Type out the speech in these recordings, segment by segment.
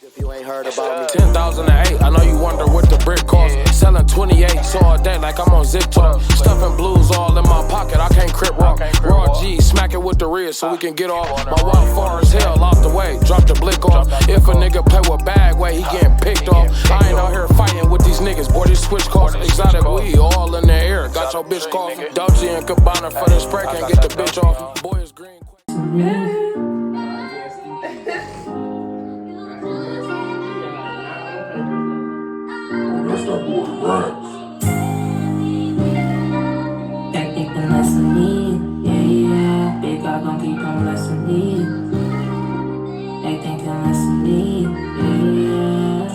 If you ain't heard about me. 10,008, I know you wonder what the brick cost. Selling 28, so all day like I'm on Zip Talk. Stuffing blues all in my pocket, I can't crip walk. Raw G, smack it with the rear so we can get off. My walk far as hell, out the way, drop the blick off. If a nigga play with bag way, he getting picked off. I ain't out here fighting with these niggas, boy, these switch costs. Exotic weed, all in the air, got your bitch coughing. Dolce and Gabbana for the spray, can't get the bitch off. Boy is green. That's that boy Rocks. They thinking less of me, yeah. Big God gon' keep on blessing me. They thinking less of me, yeah.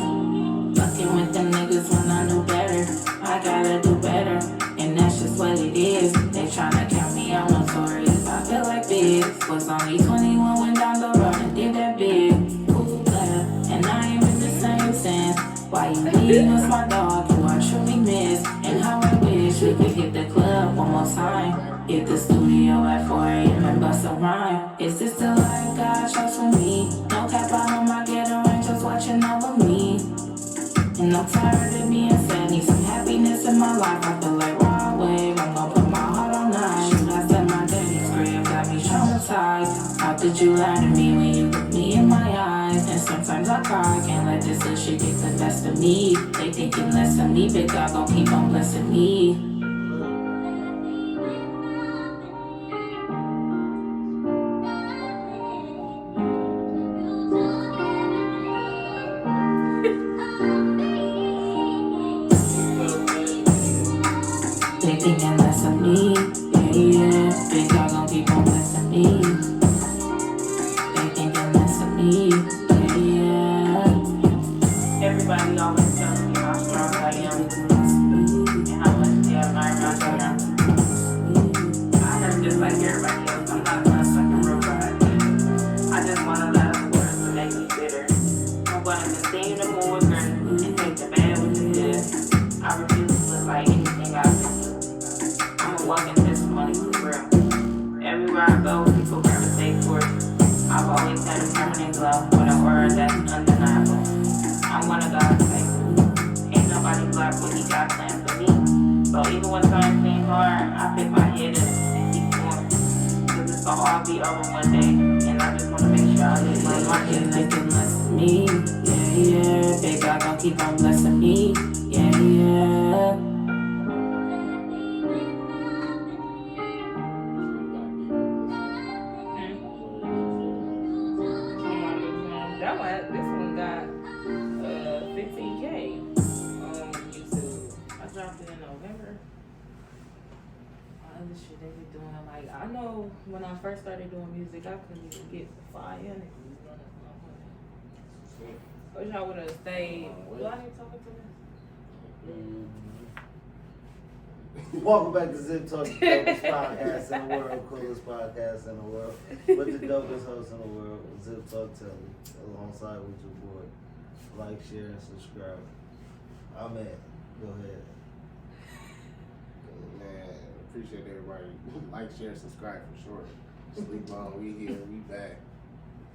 Fucking with them niggas when I knew better. I gotta do better, and that's just what it is. They tryna count me out notorious. I feel like big. Was only 21 when down the road and did that big. Cool player, and I ain't in the same sense. Why you leaving us, my dog, who I truly miss. And how I wish we could hit the club one more time. Hit the studio at 4 a.m. and bust a rhyme. Is this the life God chose for me? No cap out on my ghetto angels watching over me. And I'm tired of being sad, need some happiness in my life. I feel like raw wave, I'm gon' put my heart on ice. Shoot, I said my daddy's crib got me traumatized. How could you lie to me when you look me in my eyes? And sometimes I cry, can't let this little shit get the best of me. They thinking less of me, but God gon' keep on blessing me. They thinking less of me, yeah. Big God gon' keep on blessing me. They thinking less of me, yeah. Everybody always tells me how strong I am and how much they admire my am. I heard just like everybody else, I'm not gonna suck a robot. I just wanna let the words to make me bitter. I'm gonna continue to move with her and take the bad with the good. I refuse to look like anything I've been through. I'm a walking testimony for real. Everywhere I go, people gravitate towards me. I've always had a permanent glow with an aura that's undeniable. I'm one of God's faithful. Ain't nobody block what he got planned for me. So even when times seem hard, I pick my head up and keep going. Cause it's gonna all be over one day. And I just wanna make sure I live my life. Thinking less of me, yeah. Big God gon' keep on blessing me, yeah. This one got 15K on YouTube. I dropped it in November. Other shit they be doing, like, I know when I first started doing music, I couldn't even get the 500. I wish I would have stayed. Do I need to talk to them? Welcome back to Zip Talk, the dopest podcast in the world, coolest podcast in the world, with the dopest host in the world, Zip Talk Telly, alongside with your boy. Like, share, and subscribe. I'm in. Go ahead. Man, appreciate everybody. Like, share, subscribe for sure. Sleep on, we here, we back.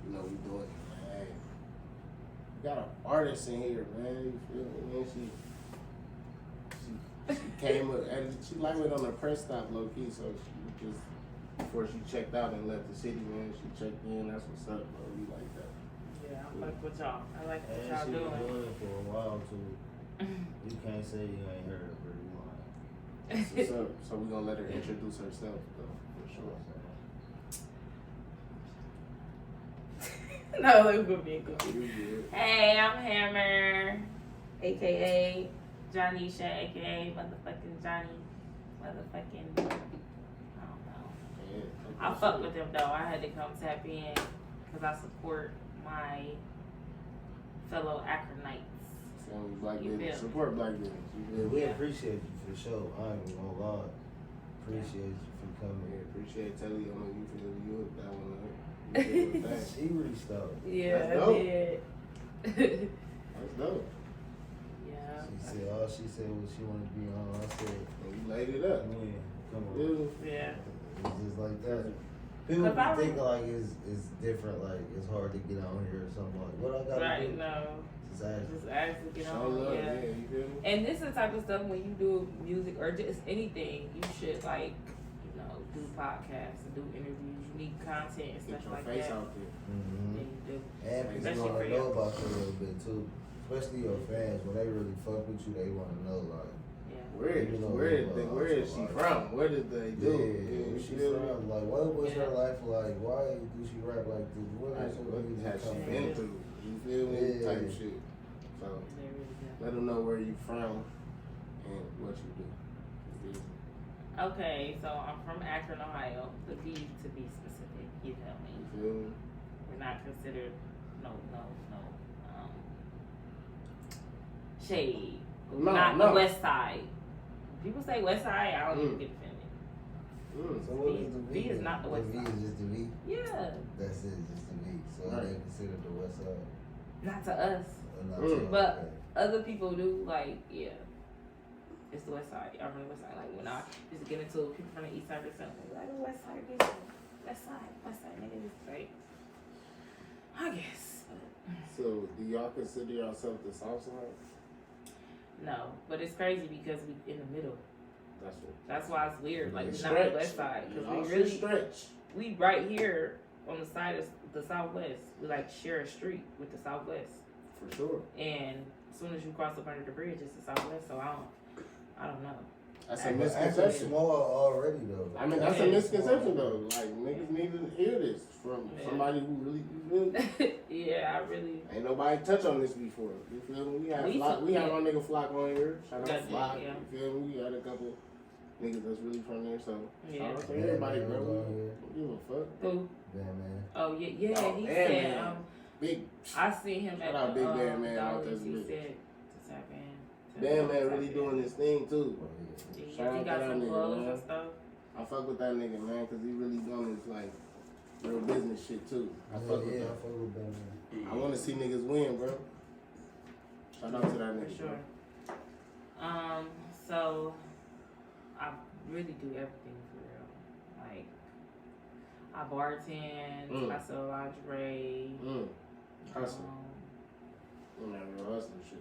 You know, we doing it, man. We got an artist in here, man. You feel me, man? She came with, and she lightweight on the press stop, low key. So she just before she checked out and left the city, man, she checked in. That's what's up, bro. We like that. Yeah, I like what y'all. I like what And y'all she been doing. doing it for a while too. You can't say you ain't heard of her. You lying. That's what's up. So we gonna let her introduce herself, though, for sure. No, it was gonna be good. You good? Hey, I'm Hammer, aka Johnny-sha, aka motherfucking Johnny, motherfucking, I don't know. Yeah, I fuck with them though. I had to come tap in because I support my fellow Akronites. Family black You business. feel me? Support black business. You Yeah, feel we me? appreciate you for sure. I ain't even gonna lie. Appreciate you for coming. Yeah, appreciate Telly. I know you feel you hooked that one up. You feel that. She reached out. Yeah, That's I dope. did. That's dope. Yeah. She said all she said was she wanted to be on. I said, And you laid it up. man, come on. Yeah. Yeah. It's just like that. People be I thinking like it's different, like it's hard to get on here or something. Like, what I gotta do? no. Just ask to get Show on. love, Yeah. you feel me? And this is the type of stuff when you do music or just anything, you should like, do podcasts and do interviews. You need content and Get stuff your like face that. out there. Mm-hmm. Yeah, you do. And people Especially want for to know you. about you a little bit too. Especially your fans, when they really fuck with you, they want to know like. Yeah. Where is she from? What did they do? Yeah, she from? Like, what was her life like? Why do she rap like this? What is her What has she music been come through? You feel me? Yeah. Type shit. So They really do. let them know where you from and what you do. You feel me? Okay, so I'm from Akron, Ohio. The B to be specific, you feel me? You feel me? We're not considered shade. No, not no. the West Side. People say West Side, I don't even get offended. So what is the V? V is not the West V Side. is just the V. Yeah, That's it, just the V. So Right. it ain't considered the West Side. not to us, Or not Mm. to- But- okay. other people do. Like, yeah, it's the West Side. I'm from the West Side. Like when I used to get into it, people from the East Side or something, like the West Side, West Side, nigga, this right. I guess. So do y'all consider yourself the South Side? No, but it's crazy because we in the middle. That's what. That's why it's weird. Like It's we're not the West Side because Y'all we should really stretch. we right here on the side of the Southwest. We like share a street with the Southwest, For sure. and as soon as you cross up under the bridge, it's the Southwest. So I don't know. That's a But But Akron's misconception. small already though. I mean, that's a Yeah. misconception though. Like niggas need to hear this from Yeah. somebody who really, you feel me? Yeah, I really. Ain't nobody touch on this before. You feel me? We have We Flock, took- we have yeah. our nigga Flock on here. Shout out That's it, Flock. yeah. You feel me? We had a couple niggas that's really from there. So Yeah. shout out to Yeah, everybody, man, bro. was on here. Don't give a fuck. Who? Man. Oh yeah. Oh, He man, said. man. Big I seen him Shout at out the Big Bad Man out Dolly's. there, He bitch. said to tap in. damn man really doing his thing too. Oh, yeah. Yeah, Shout he out got to that some nigga, clothes man. and stuff. I fuck with that nigga, man, cause he really doing his like real business shit too. I fuck with I that. fuck with Batman. I want to see niggas win, bro. Shout out to that nigga. For sure. So I really do everything for real. Like I bartend, I sell lingerie. Hustle. That real hustling shit.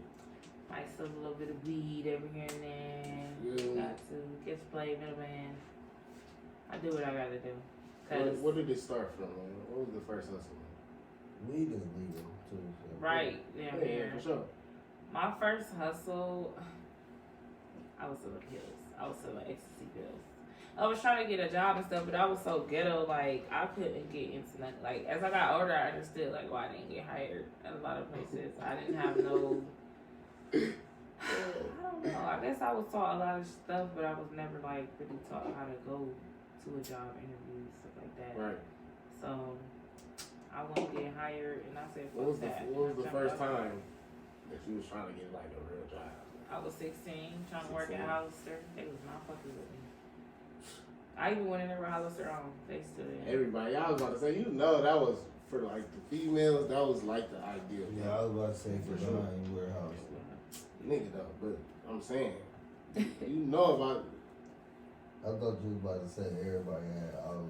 I sell a little bit of weed every here and then. Yeah. Got to get play middleman. I do what I gotta do. Where did it start from, man? What was the first hustle? Weed is legal too. So. Right down Yeah, here. for sure. My first hustle, I was selling pills. I was selling ecstasy pills. I was trying to get a job and stuff, but I was so ghetto, like, I couldn't get into nothing. Like, as I got older, I understood, like, why I didn't get hired at a lot of places. I didn't have no, I don't know. I guess I was taught a lot of stuff, but I was never, like, really taught how to go to a job interview, stuff like that. Right. So, I wasn't getting hired, and I said, What fuck was that. the first time that you was trying to get like a real job? I was 16, trying to work 16. at Hollister. They was not fucking with me. I even went in there with Hollister on. They stood in. Everybody, I was about to say, you know, that was for like the females. That was like the ideal. Yeah, I was about to say for For sure. sure. I ain't warehouse. Nigga though, but I'm saying, you know about I thought you was about to say everybody had all.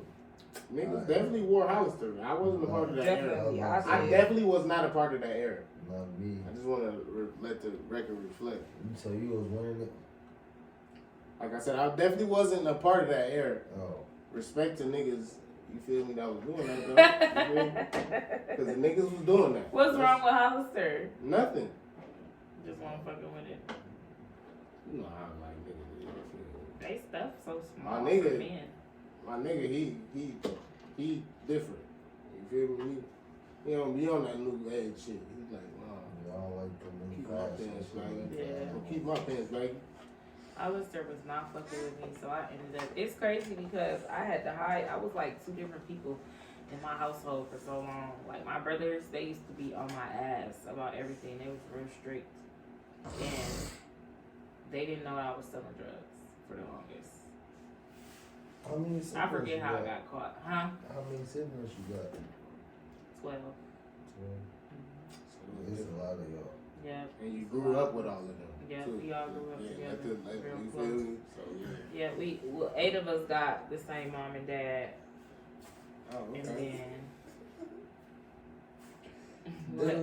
niggas definitely wore Hollister. I wasn't a part of that era. Definitely, I definitely was not a part of that era. Not me. I just want to let the record reflect. So you was wearing it? Like I said, I definitely wasn't a part of that era. Oh. Respect to niggas, you feel me, that was doing that though. Because the niggas was doing that. What's wrong with Hollister? Nothing. Just want fucking with it. You know how like niggas is. You feel me? They stuff so small My nigga- for men. My nigga, he different. You feel me? He don't be on that new age shit. He's like, nah, I don't like the new keep my fashion pants, shit. baby. Yeah. Keep my pants, baby. Hollister was not fucking with me, so I ended up. It's crazy because I had to hide. I was like two different people in my household for so long. Like my brothers, they used to be on my ass about everything. They was real strict, and they didn't know I was selling drugs for the longest. How many siblings I forget you how I got? got caught. Huh? How many siblings you got? 12. It's a lot of y'all. Yeah. And you grew up with all of them. Yeah, too. we all grew up Yeah, together. like, Real you close. feel me? So yeah. Yeah, 8 of us got the same mom and dad. Oh, okay. And then.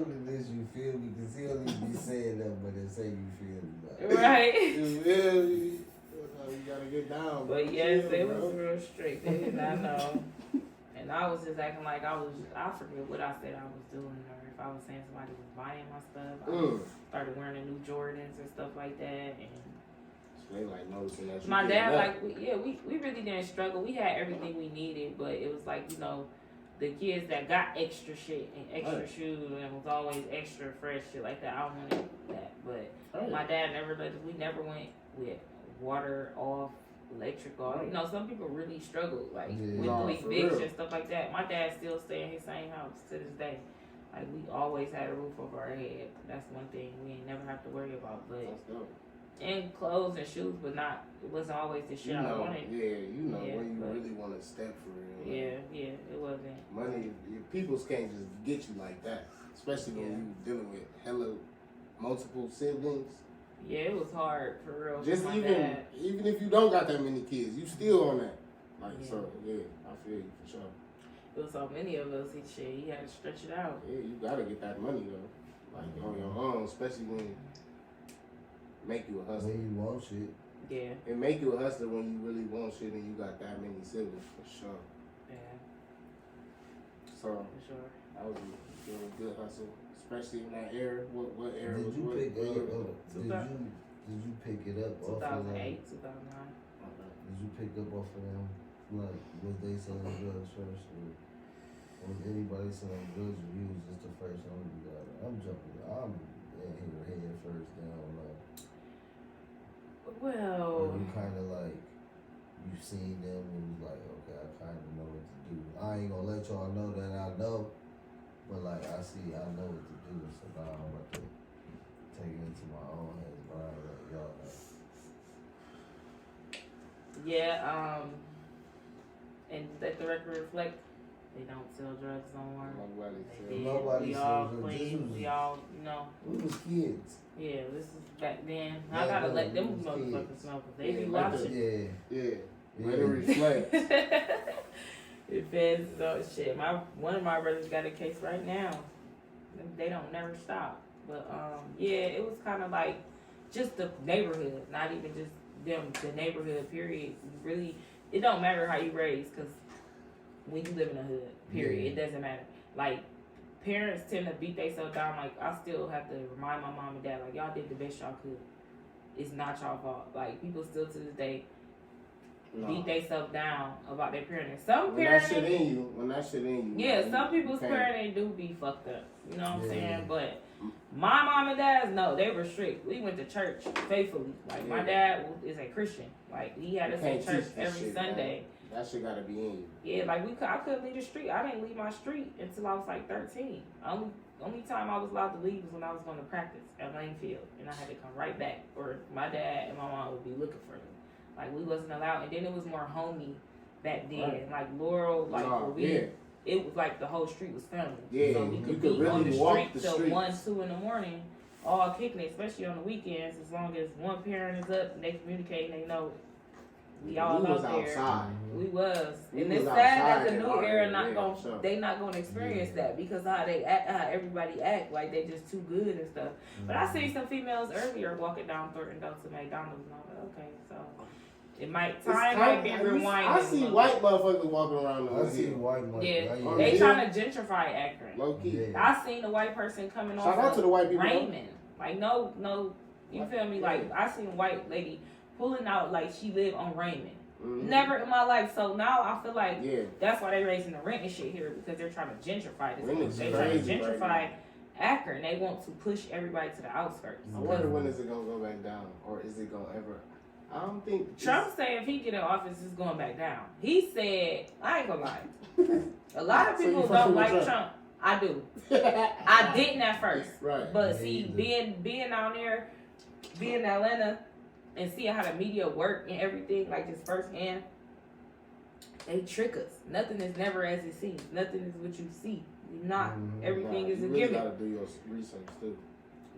Dude, this you feel me? Because he only be saying that, but they say you feel me. Like, Right. You feel me? You gotta get down. But bro. yes, Chill, it bro. was real strict. They did not know. And I was just acting like I forget what I said I was doing, or if I was saying somebody was buying my stuff. I started wearing the new Jordans and stuff like that. And So they like noticing that. my dad, like, we really didn't struggle. We had everything we needed, but it was like, the kids that got extra shit and extra shoes and was always extra fresh shit like that. I wanted that. But my dad never let us, we never went with water off, electric off. Some people really struggle, like with the eviction and stuff like that. My dad still stay in his same house to this day. Like, we always had a roof over our head. That's one thing we ain't never have to worry about. But and clothes and shoes, but it wasn't always the shit I wanted. Yeah, when you really want to step for real. Yeah, it wasn't. Money, people's can't just get you like that, especially when you dealing with hella multiple siblings. Yeah, it was hard for real. Just for my even dad. even if you don't got that many kids, you still on that. Like so, yeah, I feel you for sure. There was so many of us, he had to stretch it out. Yeah, you gotta get that money though, like on your own, especially when make you a hustler. when you want shit. Yeah, It make you a hustler when you really want shit and you got that many siblings for sure. yeah, So for sure. that was a good hustle, especially in that era. What era Did was you what? pick What up? year was it? Did you pick it up off of them? 2008, 2009. Did you pick up off of them? Like, was they selling drugs first, or was anybody selling drugs, or you was just the first one you got? I'm jumping. I'm in here head first down. Like, Well, you kind of like you seen them and was like, okay, I kind of know what to do. I ain't gonna let y'all know that I know, but like I know what to do. So now I'm about to take it into my own hands, but I let y'all know. yeah, and let the record reflect, they don't sell drugs no more. Nobody They did. Nobody We sells all drugs. clean. We all, We was kids. Yeah, this is back then. Yeah, I gotta no, let them we was motherfuckers kids. know, because they be like watching. Yeah. Let it reflect. It feds so shit. One of my brothers got a case right now. They don't never stop. But yeah, it was kind of like just the neighborhood, not even just them. The neighborhood, period. Really, it don't matter how you raise, because when you live in a hood, period, it doesn't matter. Like, parents tend to beat themselves down. Like, I still have to remind my mom and dad, like, y'all did the best y'all could. It's not y'all fault. Like, people still to this day beat themselves down about their parenting. Some When parenting, that shit in you. yeah, man, some you people's can't. parenting do be fucked up. You know what I'm Yeah. saying? But my mom and dad, no, they were strict. We went to church faithfully. Like, my dad is a Christian. Like, he had You us in can't church teach this every shit, Sunday. That shit gotta be in you. Yeah, like I couldn't leave the street. I didn't leave my street until I was like 13. Only time I was allowed to leave was when I was going to practice at Langfield, and I had to come right back, or my dad and my mom would be looking for me. Like, we wasn't allowed, and then it was more homey back then. Right. Like Laurel, like it was like the whole street was family. Yeah, So we you could could be on really the walk street the till streets. 1, 2 in the morning, all kicking it, especially on the weekends. As long as one parent is up and they communicate and they know we all was out there. outside. We was. We And was it's sad outside that the in new our era area, sure. they not gonna experience that, because how they act, how everybody act, like they just too good and stuff. But I seen some females earlier walking down Thornton Doe to McDonald's, and I was like, okay, so it might might be rewinding. I see white motherfuckers walking around the I see hood. white money. Yeah, Like, they Yeah. trying to gentrify Akron. Low key. Yeah. I seen a white person coming Shout off out to the white people. Raymond. Like, no, you feel me? Like, I seen a white lady pulling out like she lived on Raymond. Mhm. Never in my life. So now I feel like Yeah. that's why they raising the rent and shit here, because they're trying to gentrify this. Rent is They trying to crazy gentrify right Akron. They want to push everybody to the outskirts. I wonder when is it gonna go back down, or is it gonna ever? I don't think Trump said if he get in office, it's going back down. He said, I ain't gonna lie. A lot of So you people fucking don't with like Trump? Trump. I do. I didn't at first. Right. But Me see, either. being down there, being in Atlanta, and seeing how the media work and everything, like just firsthand, they trick us. Nothing is never as it seems. Nothing is what you see. Not everything is a you really given. gotta do your research too.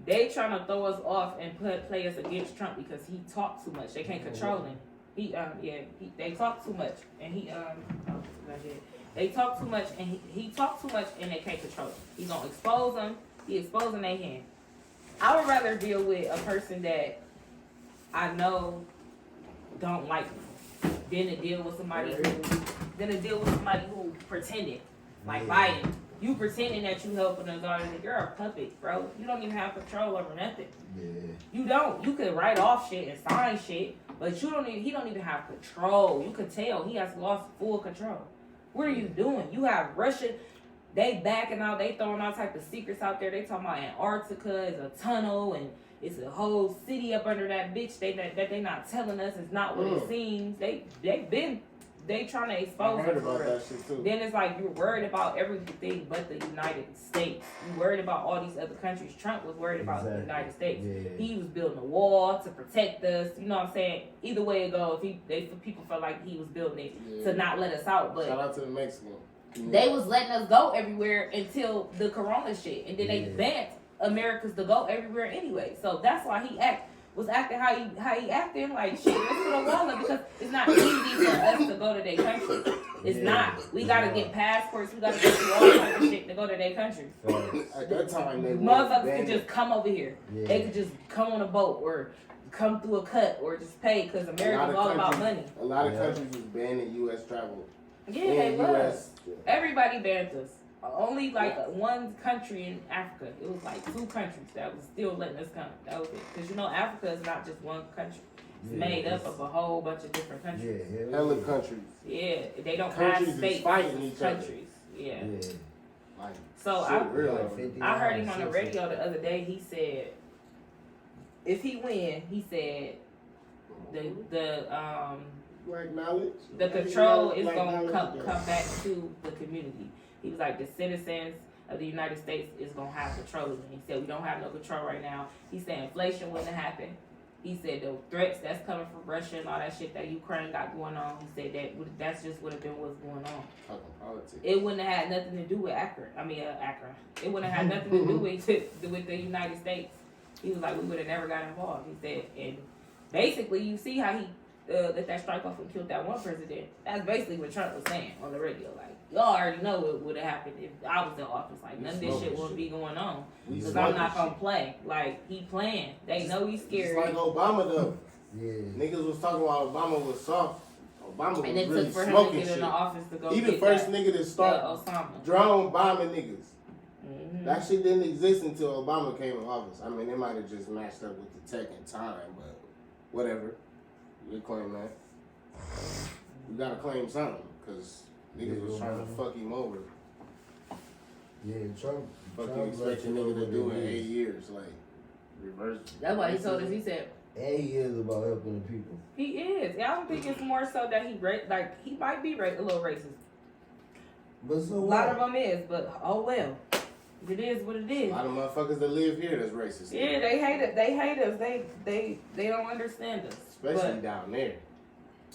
They trying to throw us off and play us against Trump because he talks too much. They can't control him. They talk too much, and They talk too much, and he talk too much, and they can't control it. He gonna expose them. He exposing their hand. I would rather deal with a person that I know don't like me than to deal with somebody who pretending, like Biden. You pretending that you helping a daughter, you're a puppet, bro. You don't even have control over nothing. Yeah. You don't. You could write off shit and sign shit, but he don't even have control. You could tell he has lost full control. What are you doing? You have Russia, they backing out, they throwing all type of secrets out there. They talking about Antarctica is a tunnel and it's a whole city up under that bitch. That they not telling us is not what it seems. They trying to expose I heard us about for real. that shit too. Then it's like you're worried about everything but the United States. You worried about all these other countries. Trump was worried about the United States. Yeah. He was building a wall to protect us. You know what I'm saying? Either way it goes, people felt like he was building it to not let us out. But shout out to the Mexican. they was letting us go everywhere until the corona shit, and then they banned Americans to go everywhere anyway. So that's why he was acting how he acting like shit. Let's put a wall up because it's not easy for us to go to their country. It's not. We gotta get passports. We gotta go through all type of shit to go to their country. At that time, they Motherfuckers could just come over here. Yeah. They could just come on a boat or come through a cut or just pay because America's all about money. A lot of countries was banning U.S. travel. Yeah, they was. Everybody banned us. Only like one country in Africa. It was like 2 countries that was still letting us come. That was it. Because you know Africa is not just one country. It's made up of a whole bunch of different countries. Yeah. Hella countries. Yeah, they don't Countries have is states. fighting each other. Countries. Yeah. Like, So shit, real. I heard him on the radio the other day. He said, if he win, he said Black knowledge. the control is gonna come back to the community. He was like, the citizens of the United States is gonna have control again. He said we don't have no control right now. He said inflation wouldn't happen. He said the threats that's coming from Russia and all that shit that Ukraine got going on. He said that's just would have been what's going on. Talking politics. It wouldn't have had nothing to do with Akron. It wouldn't have had nothing to do with the United States. He was like, we would have never got involved. He said, and basically you see how he let that strike off and killed that one president. That's basically what Trump was saying on the radio. Like, y'all already know what would have happened if I was in office. Like, none of this shit wouldn't be going on. Because I'm not going to play. Like, he playing. They know he's scared. Just like Obama, though. Yeah. Niggas was talking about Obama was soft. Obama was And it really took for him to smoking get in shit. the office to go He the get first that, nigga to start Osama. drone bombing niggas. Mm-hmm. That shit didn't exist until Obama came in office. I mean, it might have just matched up with the tech and time, but whatever. You claim that. You gotta claim something, because niggas was trying to fuck him over. Yeah, Trump. Fuck you expect your nigga to do in 8 years, like, reverse. That's why he told us, he said, And he is about helping the people. he is. I don't think it's more so that he might be a little racist. But so A lot of them is, but oh well. It is what it A is. lot of motherfuckers that live here that's racist. Yeah, they hate it. They hate us. They don't understand us. Especially But- down there.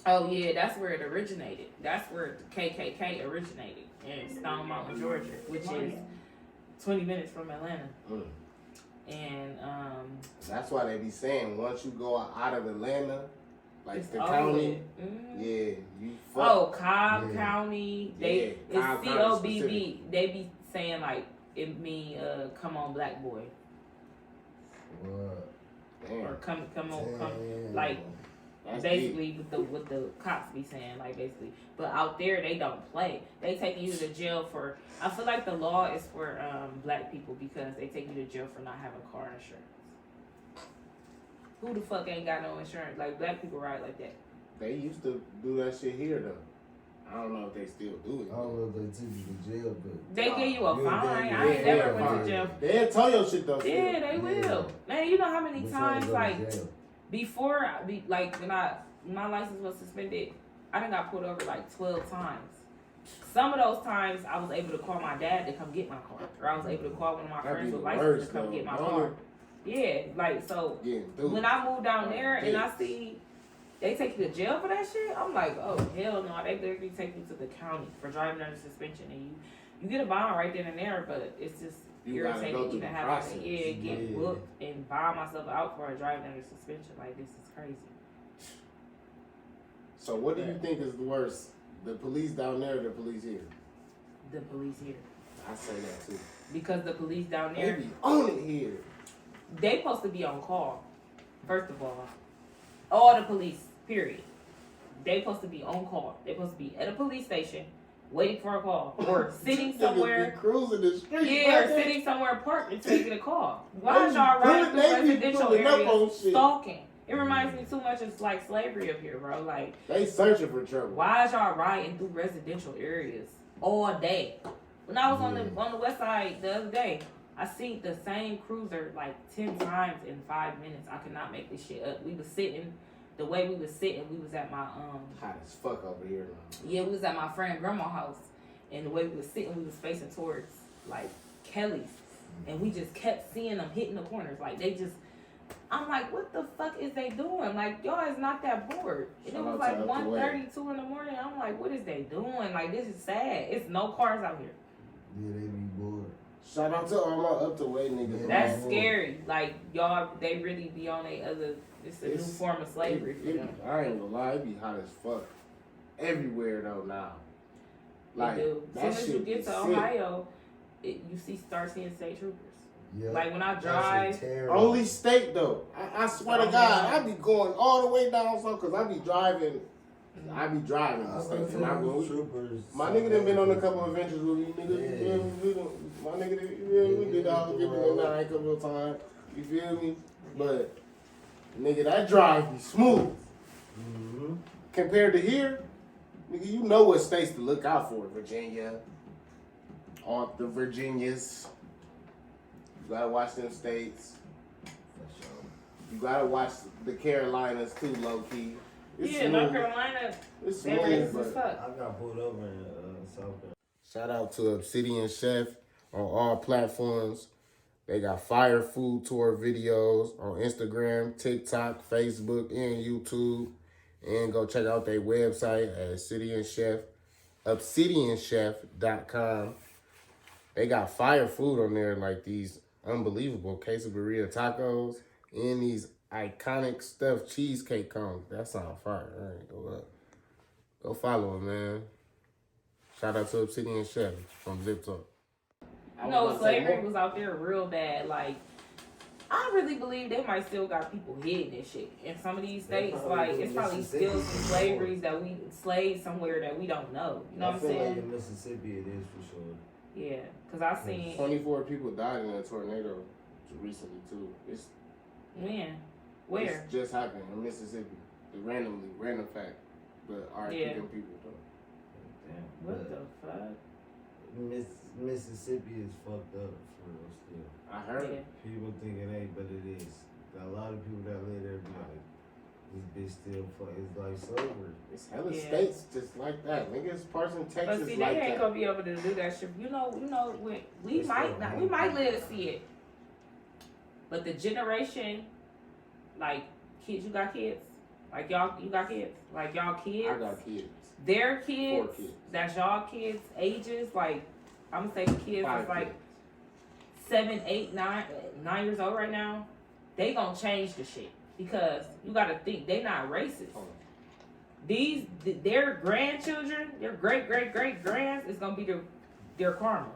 Oh yeah, that's where it originated. That's where the KKK originated in Stone Mountain, Georgia, which is 20 minutes from Atlanta. Mm. And That's why they be saying once you go out of Atlanta, like it's the over county, with. Mhm. yeah, you Oh, fuck. Cobb Yeah. County. Yeah, It's Cobb County COBB. They be saying like it mean come on black boy What? Damn. or come on Damn. like That's basically what the cops be saying, like basically. But out there they don't play. They take you to jail for. I feel like the law is for black people because they take you to jail for not having car insurance. Who the fuck ain't got no insurance? Like black people ride like that. They used to do that shit here though. I don't know if they still do it. I don't know if they took you to jail, but They give you a you'll fine. get- I ain't yeah, never yeah, went to fine. jail. They'll tell your shit though. Yeah, still. they will. Yeah. Man, you know how many But you times ain't go to like jail. before when my license was suspended, I done got pulled over like 12 times. Some of those times I was able to call my dad to come get my car, or I was able to call one of my That'd friends be with the license worst, to come though. get my Don't car. it? Yeah, like so. Getting through. When I moved down there and Yeah. I see they take you to jail for that shit, I'm like, oh hell no! They literally take you to the county for driving under suspension, and you get a bond right then and there, but it's just You gotta irritating go through even the having process. to get Yeah. booked and buy myself out for a driving under suspension. Like this is crazy. So what do you think is the worst? The police down there or the police here? the police here. I say that too. Because the police down They there, be on it here. they supposed to be on call. First of all the police, period. They supposed to be on call. They supposed to be at a police station, waiting for a call, or sitting Niggas somewhere. be cruising the street. Yeah, or brother. sitting somewhere parked and taking a call. Why They is y'all be riding through pulling- they be residential pulling up on areas shit. stalking? It reminds me too much of like slavery up here, bro. Like, They searching for trouble. why is y'all riding through residential areas all day? When I was on the west side the other day, I seen the same cruiser like 10 times in 5 minutes. I could not make this shit up. We was sitting, the way we was sitting, we was at my Hot as fuck over here now. yeah, we was at my friend grandma's house, and the way we was sitting, we was facing towards like Kelly's, and we just kept seeing them hitting the corners. Like they just, I'm like, what the fuck is they doing? Like y'all is not that bored. And it Shout was out like to Up the Way. 1:32 in the morning. I'm like, what is they doing? Like this is sad. It's no cars out here. Yeah, they be bored. Shout out to all my up to way niggas. That's scary. Like y'all, they really be on a other. It's a new form of slavery for them. I ain't gonna lie, it be hot as fuck everywhere though now. Like They do. that As soon as you shit get be to sick. Ohio, you start seeing state troopers. Yeah. Like when I That drive. shit terrible. Only state though. I swear to God, I be going all the way down so cause I be driving. I be driving the state. And I go, troopers. my nigga done been on a couple of adventures with me, nigga. You feel me? My nigga, we did all give me the 9 couple of times. You feel me? But nigga, that drive be smooth. Mm-hmm. Compared to here, nigga, you know what states to look out for. Virginia, all the Virginias. You gotta watch them states. You gotta watch the Carolinas too, low key. It's Yeah, North smooth. Carolina, It's they're smooth, racist as but fuck. I got pulled over in South Carolina. shout out to Obsidian Chef on all platforms. They got fire food tour videos on Instagram, TikTok, Facebook, and YouTube. And go check out their website at obsidianchef.com. They got fire food on there, like these unbelievable quesadilla tacos and these iconic stuffed cheesecake cones. That sounds fire. All right, go follow them, man. Shout out to Obsidian Chef from Zip Talk. You know, slavery was out there real bad. Like, I really believe they might still got people hidden and shit. In some of these states, like, it's probably still some slaveries that we enslaved somewhere that we don't know. You know what I'm I feel like saying? in Mississippi it is for sure. Yeah, because I seen, 24 people died in a tornado recently too. It's where? It's just happened in Mississippi. Random fact. But RIP Yeah. them people though. Damn. What But the fuck? Mississippi is fucked up for real still. I heard Yeah. it. People think it ain't, but it is. Got a lot of people that live there be like, this bitch still fuck. It's like slavery. It's hella Yeah. states just like that. Niggas, parts in But Texas see, like they ain't that. gonna be able to do that shit. You know, we It's might still not, we hate. might live to see it. But the generation, like kids, you got kids, like y'all, you got kids, like y'all kids, I got kids. their kids, 4 kids. that's y'all kids' ages. Like I'm gonna say the kids 5 is like kids. 7, 8, 9 years old right now. They gonna change the shit because you gotta think they not racist. Hold on. Their grandchildren, their great grands is gonna be their karma,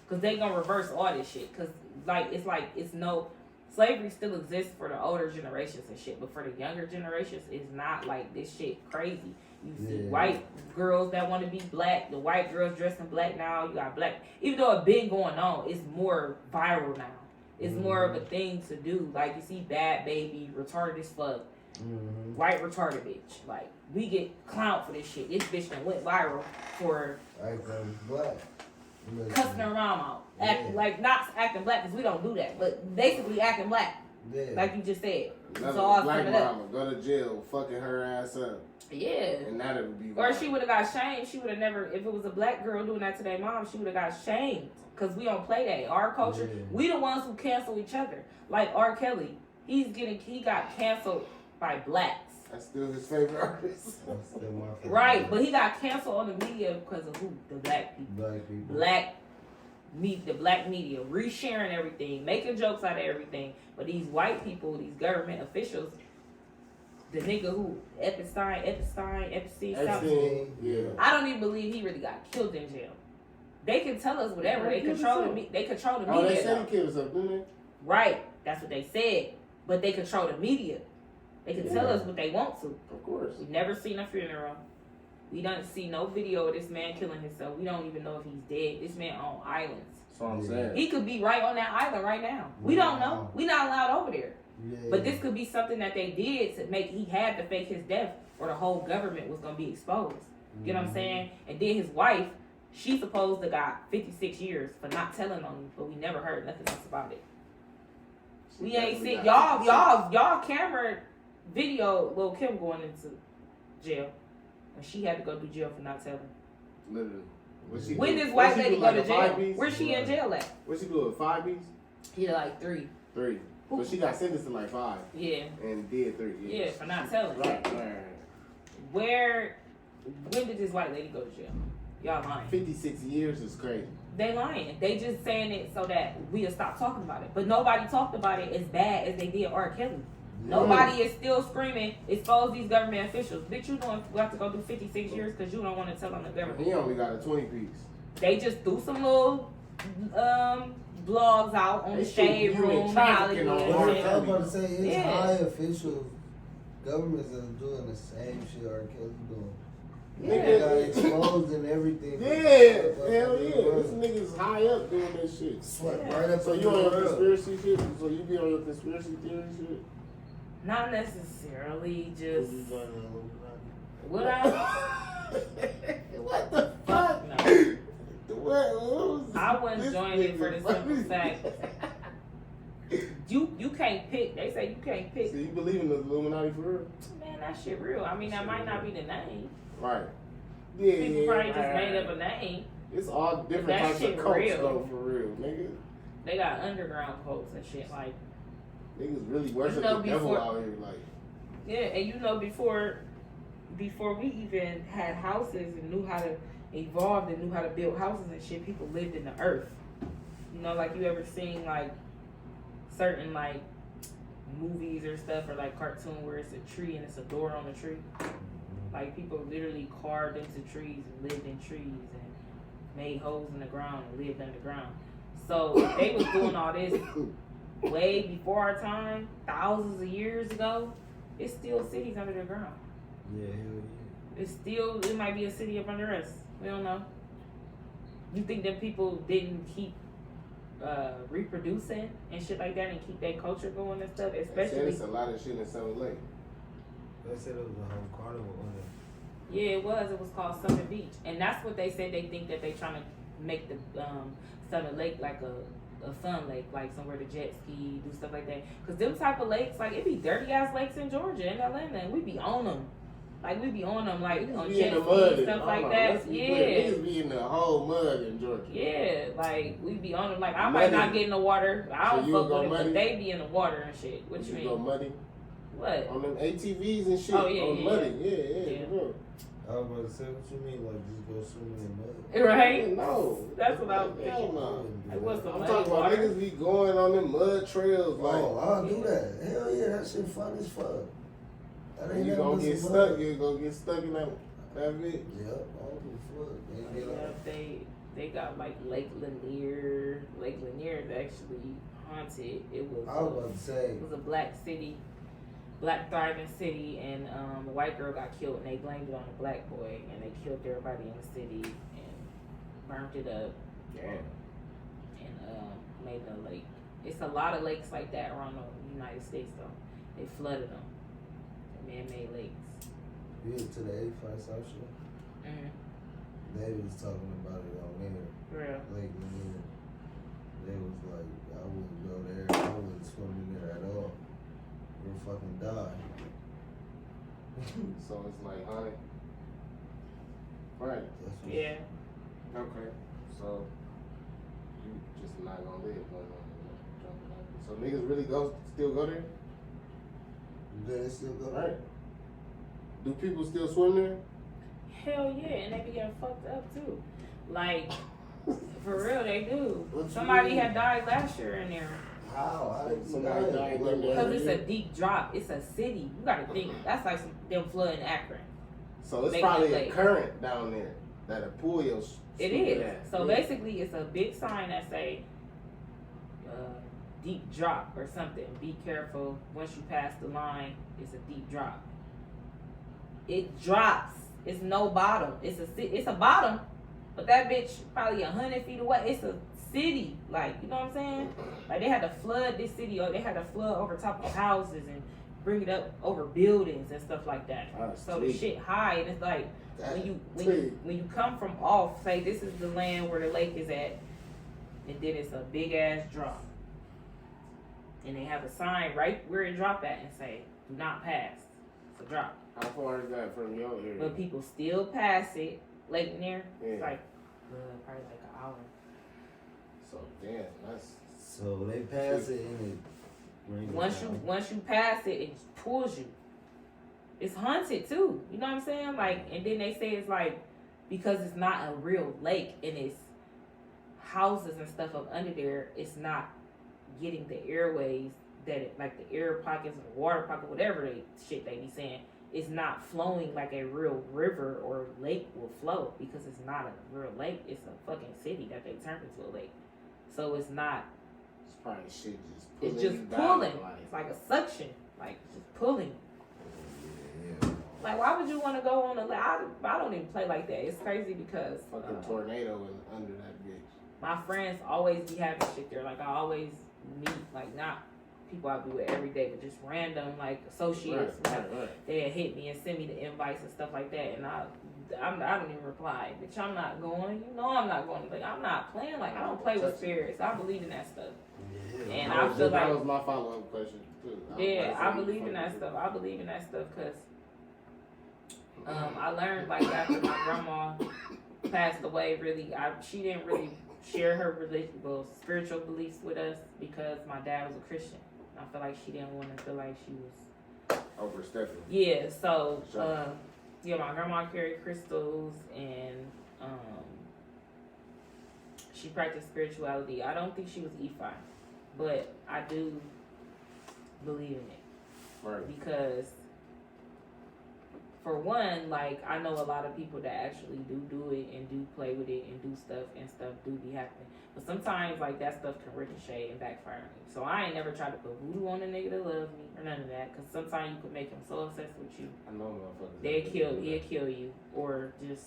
cause they gonna reverse all this shit. Cause it's no slavery still exists for the older generations and shit, but for the younger generations, it's not like this shit crazy. You see Yeah. white girls that want to be black, the white girls dressed in black now. You got black, even though it been going on, it's more viral now. It's more of a thing to do. Like you see Bad Baby, retarded as fuck. Mm-hmm. White retarded bitch. Like, we get clowned for this shit. This bitch done went viral for Acting black. cussing her mom out. Yeah. Like, not acting black, because we don't do that. But basically acting black, Yeah. like you just said. Another So all black sum it up. mama go to jail, fucking her ass up, Yeah. and that would be. Or wild. she would have got shamed. She would have never, if it was a black girl doing that to their mom, she would have got shamed. Because we don't play that. Our culture, Yeah. we the ones who cancel each other. Like R. Kelly, he got canceled by blacks. That's still his favorite artist. That's still my favorite. Right, but he got canceled on the media because of who? The black people. Black people. The black media, resharing everything, making jokes out of everything. But these white people, these government officials, the nigga who, Epstein, something. Epstein, yeah. I don't even believe he really got killed in jail. They can tell us whatever. They control the They control the media. Oh, they said he killed himself, didn't they? Right. That's what they said. But they control the media. They can tell us what they want to. Of course. We never seen a funeral. We don't see no video of this man killing himself. We don't even know if he's dead. This man on islands. That's what I'm saying. He could be right on that island right now. We don't know. We not allowed over there. Yeah. But this could be something that they did to make. He had to fake his death, or the whole government was gonna be exposed. You know what I'm saying? And then his wife, she supposed to got 56 years for not telling on him, but we never heard nothing else about it. We ain't seen y'all camera video Lil' Kim going into jail, and she had to go to jail for not telling. Literally. When this white lady go to jail? Where's she in jail at? What's she doing? 5 Bs? Yeah, like 3. 3. But she got sentenced to like 5. Yeah. And did 3. Yeah, for not telling. Right. When did this white lady go to jail? Y'all lying. 56 years is crazy. They lying. They just saying it so that we'll stop talking about it. But nobody talked about it as bad as they did R. Kelly. Nobody is still screaming, expose these government officials. Bitch, you don't have to go through 56 years because you don't want to tell on the government. He only got a 20 piece. They just threw some little blogs out on the shade room. What I was about to say is high officials, governments are doing the same shit R. Kelly doing. Nigga got exposed and everything. Yeah, hell yeah. This nigga's high up doing this shit. Right up. So you on your conspiracy shit? So you be on your conspiracy theory shit? Not necessarily, just What what the fuck? No. What I wouldn't join it for the simple fact. You can't pick. They say you can't pick. So you believe in the Illuminati for real? Man, that shit real. I mean, that might not be the name. Right. Yeah, People probably just made up a name. It's all different That types of shit cults real. though, for real, nigga. They got underground cults and shit like. Niggas really worship You know, the devil before- out here, like. Yeah, and you know before we even had houses and knew how to evolve and knew how to build houses and shit, people lived in the earth. You know, like you ever seen like certain like movies or stuff or like cartoon where it's a tree and it's a door on the tree. Like people literally carved into trees and lived in trees and made holes in the ground and lived underground. So if they was doing all this way before our time, thousands of years ago, it's still cities under the ground. Yeah, hell yeah. It might be a city up under us. We don't know. You think that people didn't keep reproducing and shit like that and keep their culture going and stuff, They said especially. it's a lot of shit in Summit Lake. They said it was a whole carnival on it. Yeah, it was. It was called Summit Beach, and that's what they said. They think that they trying to make the Summit Lake like a fun lake, like somewhere to jet ski, do stuff like that. Cause them type of lakes, like it be dirty ass lakes in Georgia and Atlanta, and we be on them. Like we be on them, like on Be in jet the ski mud and stuff like that. Yeah. Niggas be in the whole mud in Georgia. Yeah, like we be on them. Like I might not get in the water. I So don't you fuck go with it, muddy? but they be in the water and shit. What you You mean? go muddy What? on them ATVs and shit. Oh, yeah, on yeah, muddy. yeah. Yeah. Bro. I was about to say, what you mean, like just go swimming in mud? Right? No. That's what I was Hell thinking. no. It was some I'm muddy talking about water. niggas be going on them mud trails. Like, Oh, I'll do that. Hell yeah, that shit fun as fuck. That ain't you nothing gonna but get some stuck. mud. You gonna get stuck in that bitch. Yep, I don't give a fuck. Ain't get Yeah, off. they got like Lake Lanier. Lake Lanier is actually haunted. It was. I was about to say, It was a black city, black thriving city, and a white girl got killed, and they blamed it on a black boy, and they killed everybody in the city and burnt it up Damn. and made a lake. It's a lot of lakes like that around the United States, though. They flooded them. Man-made lakes. you hit to the 85 South Shore? Mm-hmm. They was talking about it on there. For real. Lake Lanier. They was like, I wouldn't go there. I wouldn't swim in there at all. You'll fucking die. So it's like, honey. Right. That's what Yeah. Okay. So you just not gonna live going on there. So niggas really still go there? They still go Right. Do people still swim there? Hell yeah, and they be getting fucked up too. Like, for real, they do. What you Somebody mean? had died last year in there. How? I didn't Somebody died in there. Because it's a deep drop. It's a city. You gotta think. That's like them flooding Akron. So it's Make probably that a lake. current down there. That'll pull your. It is. So basically, it's a big sign that say deep drop or something. Be careful. Once you pass the line, it's a deep drop. It drops. It's no bottom. It's a bottom, but that bitch probably 100 feet away. It's a city, like, you know what I'm saying? Like, they had to flood this city, or they had to flood over top of houses and bring it up over buildings and stuff like that. So the shit high, and it's like when you come from off, say this is the land where the lake is at, and then it's a big ass drop, and they have a sign right where it drop at and say, "Do not pass." It's a drop. How far is that from your area? But people still pass it. Lake near, Yeah. it's like probably like an hour. So damn, that's. So they pass it and it brings Once you pass it, it pulls you. It's haunted too. You know what I'm saying? Like, and then they say it's like because it's not a real lake and it's houses and stuff up under there. It's not getting the airways that it, like the air pockets or the water pocket, whatever they be saying. It's not flowing like a real river or lake will flow because it's not a real lake. It's a fucking city that they turned into a lake. So it's not. It's probably shit just pulling. It's just pulling. It's like a suction. Like just pulling. Yeah. Like, why would you want to go on a lake? I don't even play like that. It's crazy because Fucking tornado in under that bitch. my friends always be having shit there. Like, I always meet, like, not people I be with every day, but just random, like, associates. Right. They hit me and send me the invites and stuff like that. And I don't even reply. Bitch, I'm not going. You know I'm not going. Like, I'm not playing. Like, I don't play with spirits. I believe in that stuff. Yeah. And I feel that like. was my follow-up question, too. I believe in that stuff. I believe in that stuff because I learned, like, after my grandma passed away, really, she didn't really share her spiritual beliefs with us because my dad was a Christian. I feel like she didn't want to feel like she was overstepping. Yeah, so my grandma carried crystals and she practiced spirituality. I don't think she was Ephi, but I do believe in it. Right. Because for one, like, I know a lot of people that actually do it and do play with it and do stuff, and stuff do be happening. But sometimes, like, that stuff can ricochet and backfire on me. So I ain't never tried to put voodoo on a nigga that loves me or none of that. Because sometimes you could make him so obsessed with you, I know motherfuckers. he'll kill you. Or just,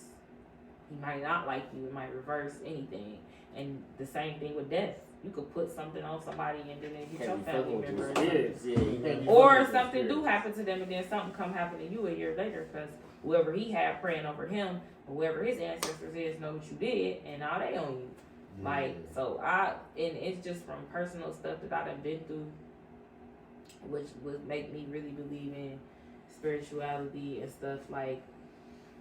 he might not like you. It might reverse anything. And the same thing with death. You could put something on somebody and then it hit your family member. Or something do happen to them and then something come happen to you a year later because whoever he had praying over him or whoever his ancestors is know what you did and now they own you. Yeah. Like, so and it's just from personal stuff that I done been through, which would make me really believe in spirituality and stuff. Like,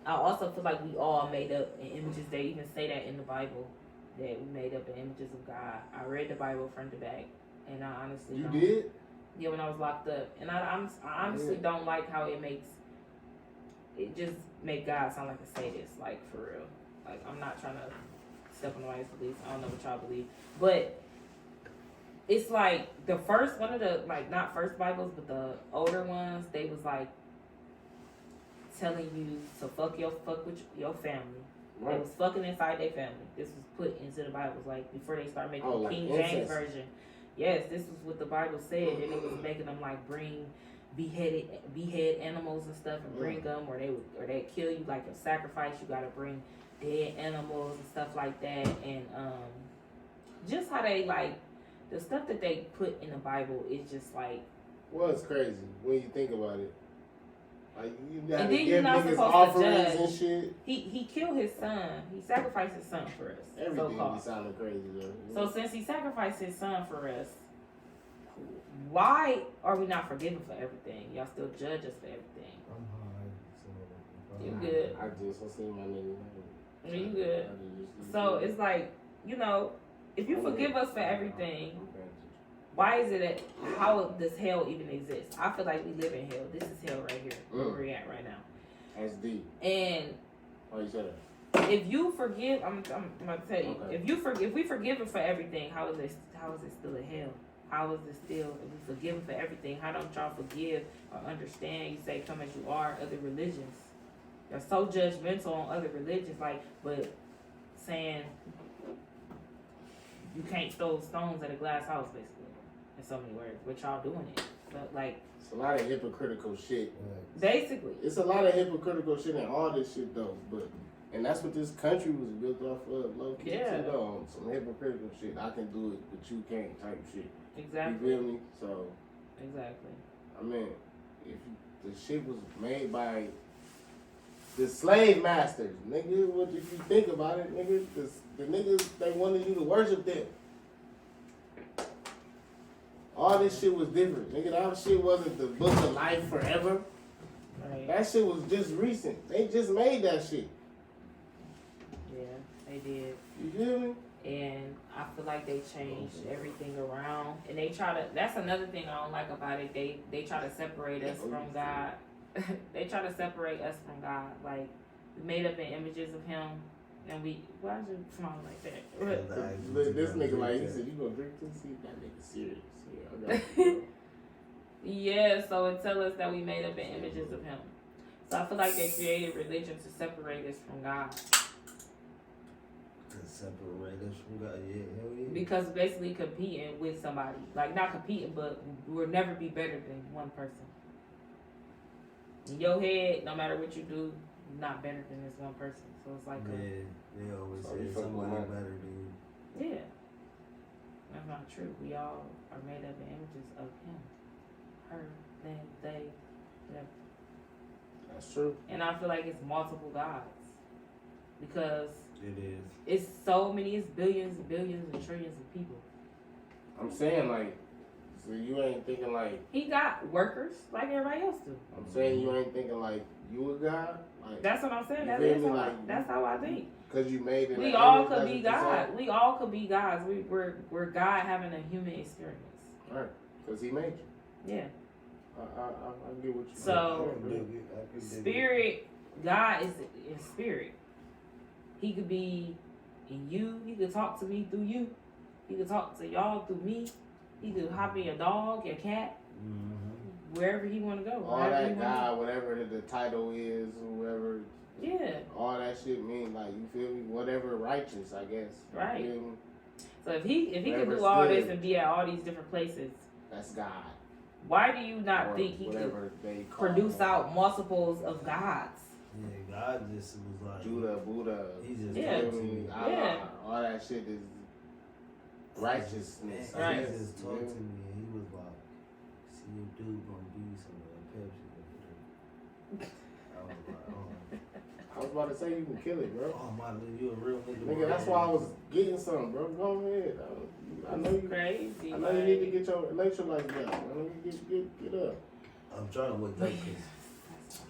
I also feel like we all made up in images. They even say that in the Bible. That we made up in images of God. I read the Bible front to back, and I honestly You don't. did? Yeah, when I was locked up, and I honestly don't like how it just make God sound like a sadist, like for real. Like, I'm not trying to step on nobody's beliefs. I don't know what y'all believe, but it's like the first one of the not first Bibles, but the older ones. They was like telling you to fuck with your family. Right. They was fucking inside their family. This was put into the Bible, like before they start making the King James version. Yes, this was what the Bible said, and it was making them like behead animals and stuff, and bring them, or they kill you like a sacrifice. You gotta bring dead animals and stuff like that, and just how they like the stuff that they put in the Bible is just like. Well, it's crazy when you think about it. Like, you gotta and then give you're not niggas supposed offerings to judge. And shit. He killed his son. He sacrificed his son for us. Everything be sounding crazy though. So since he sacrificed his son for us, why are we not forgiven for everything? Y'all still judge us for everything. I'm high, so you good. I just seen my nigga. You good. So it's like, if you forgive us for everything, why is it that how does hell even exist? I feel like we live in hell. This is hell right here, where we're at right now. That's deep. And why you said that? If you forgive, I'm gonna tell you. Okay. If we forgive him for everything, how is it still a hell? How is it still? If we forgive him for everything, how don't y'all forgive or understand? You say, "Come as you are." Other religions, They're so judgmental on other religions, like, but saying you can't throw stones at a glass house, basically, in so many words. But y'all doing it, but like It's a lot of hypocritical shit. basically, It's a lot of hypocritical shit in all this shit though, and that's what this country was built off of, low key Yeah. too, though. Some hypocritical shit. I can do it, but you can't type shit. exactly, You feel me? So, exactly. I mean, the shit was made by the slave masters, nigga. What if you think about it, nigga? The niggas, they wanted you to worship them. All this shit was different, nigga. That shit wasn't the book of life forever. Right. That shit was just recent. They just made that shit. Yeah, they did. You feel me? And I feel like they changed everything around. And they try to, that's another thing I don't like about it. They try to separate us from God. They try to separate us from God. Like, we made up in images of Him. And why is you smiling like that? But this nigga, like, he said, you gonna drink this? See, that nigga serious. Yeah, I got you. Yeah, so it tells us that we made up in images of Him. So I feel like they created religion to separate us from God. To separate us from God, yeah, hell yeah. Because basically competing with somebody. Like, not competing, but we'll never be better than one person. In your head, no matter what you do, you're not better than this one person. So it's like, yeah, they always So you say fuck somebody with better than you. yeah. That's not true. We all are made up in images of Him. Her, them, they, whatever. That's true. And I feel like it's multiple gods. Because It is. it's so many, it's billions and billions and trillions of people. I'm saying, like, so you ain't thinking like, He got workers like everybody else do. I'm saying you ain't thinking like you a God? Like, That's what I'm saying. You That feel is me? how Like, that's how I think. because you made it. We an all image, could that's be what you God. We all could be gods. We're God having a human experience. said. Right. Because he made you. Yeah. I get what you So, I can dig it. I can dig it. Spirit, God is in spirit. He could be in you. He could talk to me through you. He could talk to y'all through me. He could hop in your dog, your cat, wherever he want to go. All wherever he that wanna God, whatever the title is, whoever, go. Yeah. all that shit mean, like, you feel me? Whatever righteous, I guess. You Right. feel me? So if he could Whatever's do all good. this and be at all these different places, That's God. why do you not Or think he could whatever they call produce him. out multiples of gods? Yeah, God just was like Judah, Buddha, He just Yeah. talked to me. Allah, Yeah. all that shit is righteousness. I Right. He guess. just talked to me and he was like, "See your dude gonna be some Pepsi over there." I was like, I was about to say you can kill it, bro. oh my nigga, you a real nigga. Nigga, that's why I was getting some, bro. Go ahead. I know you. Crazy. I know you need to get your electrolytes down. Bro. Get up. I'm trying to wake up because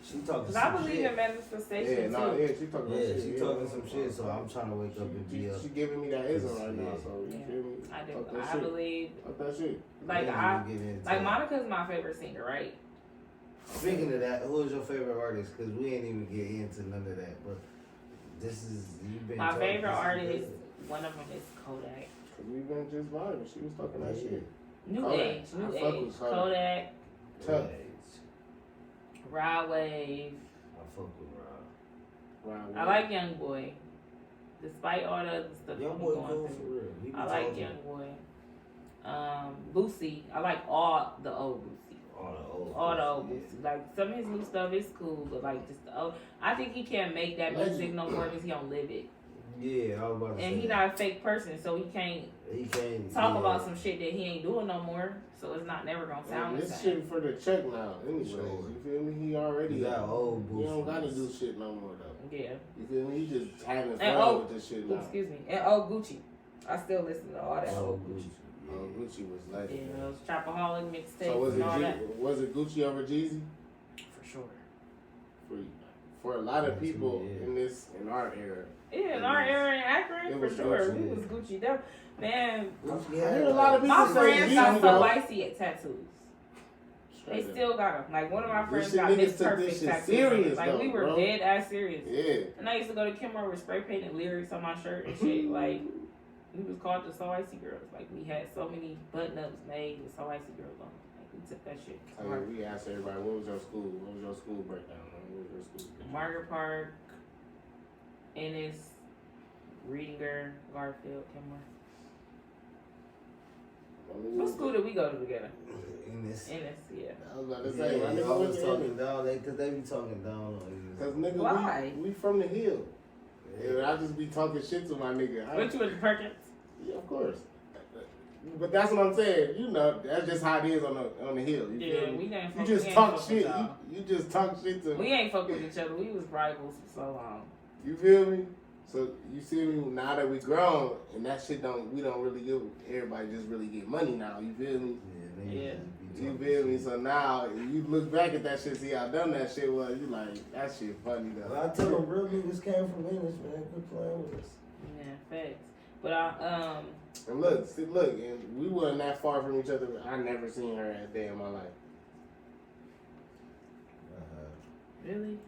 she talking Because some I believe shit. in manifestation Yeah, no, too. yeah, she talking about Yeah, shit. she yeah. talking some shit, so I'm trying to wake up and be up. She giving me that ism right now, Yeah. so you Yeah. feel me? I do. Fuck that I shit. believe. Fuck that shit. Like Then I, we get into like it. Monica's my favorite singer, right? Speaking of that, who is your favorite artist? Because we ain't even get into none of that, but this is you've been. My talking- favorite this is artist, good. one of them is Kodak. Cause we been just vibing. She was talking that Yeah. shit. New Kodak. age, I new fuck age. with Kodak. Kodak, Tough. Rod Wave. I fuck with Rob. Right, I like Young Boy. Despite all the other stuff Young he boy going cool for through. real. He be I like talking. Young Boy. Boosie. I like all the old Boosie. All the old yeah. Boosie. Like some of his new stuff is cool, but like just the old. I think he can't make that music no more because he don't live it, Yeah, I was about to say. and he not a fake person, so he can't He can't talk yeah. about some shit that he ain't doing no more. So it's not never gonna sound the this same. shit for the check now. Anyways, Sure. you feel me? He already. He got old He don't Boosie. gotta do shit no more though. Yeah. You feel me? He just having fun And with this shit now. Excuse me. And Gucci. I still listen to all that Oh, old Gucci. Gucci. Oh, Gucci was Yeah, legend. those Trapaholic mixtapes So was and all it that. was it Gucci over Jeezy? For sure. For a lot of Gucci, people yeah. in our era. Yeah, in our era in Akron, It for was sure. Gucci, We yeah. was Gucci. That, man, Gucci I had, hear a lot of like, people my say friends Jeezy, got though. so icy at tattoos. They Straight up. still got them. Like one of my This friends shit got niggas Miss took Perfect this shit tattoos. serious, Like we though, were bro. dead ass serious. Yeah. And I used to go to Kimmer with spray painted lyrics on my shirt and shit. Like we was called the So Icy Girls. Like we had so many button ups made with So Icy Girls on. Like we took that shit. I mean, we asked everybody, what was your school breakdown? Man? What was your school? Margaret Park, Ennis, Reedinger, Garfield, Kenmore. What school did we go to together? Ennis. Ennis, yeah. I was about to Yeah, say, my they nigga always went to talking Ennis. down, cause they be talking down on Cause Ennis. nigga, Why? we from the hill. Yeah, I just be talking shit to my nigga. Went you with the Perkins? Yeah, of course. But that's what I'm saying. You know, that's just how it is on the hill. You Yeah, feel me? we ain't You fuck- just we ain't talk fuck with shit. y'all. You just talk shit to. We ain't fuck with each other. We was rivals for so long. You feel me? So you see me now that we grown and that shit we don't really give everybody just really get money now. You feel me? Yeah. You feel me? So now you look back at that shit, see how dumb that shit was. You like that shit funny though. Well, I tell them real niggas came from Ennis, man. Quit playing with us. Yeah, facts. But And look, and we wasn't that far from each other. I never seen her a day in my life. really?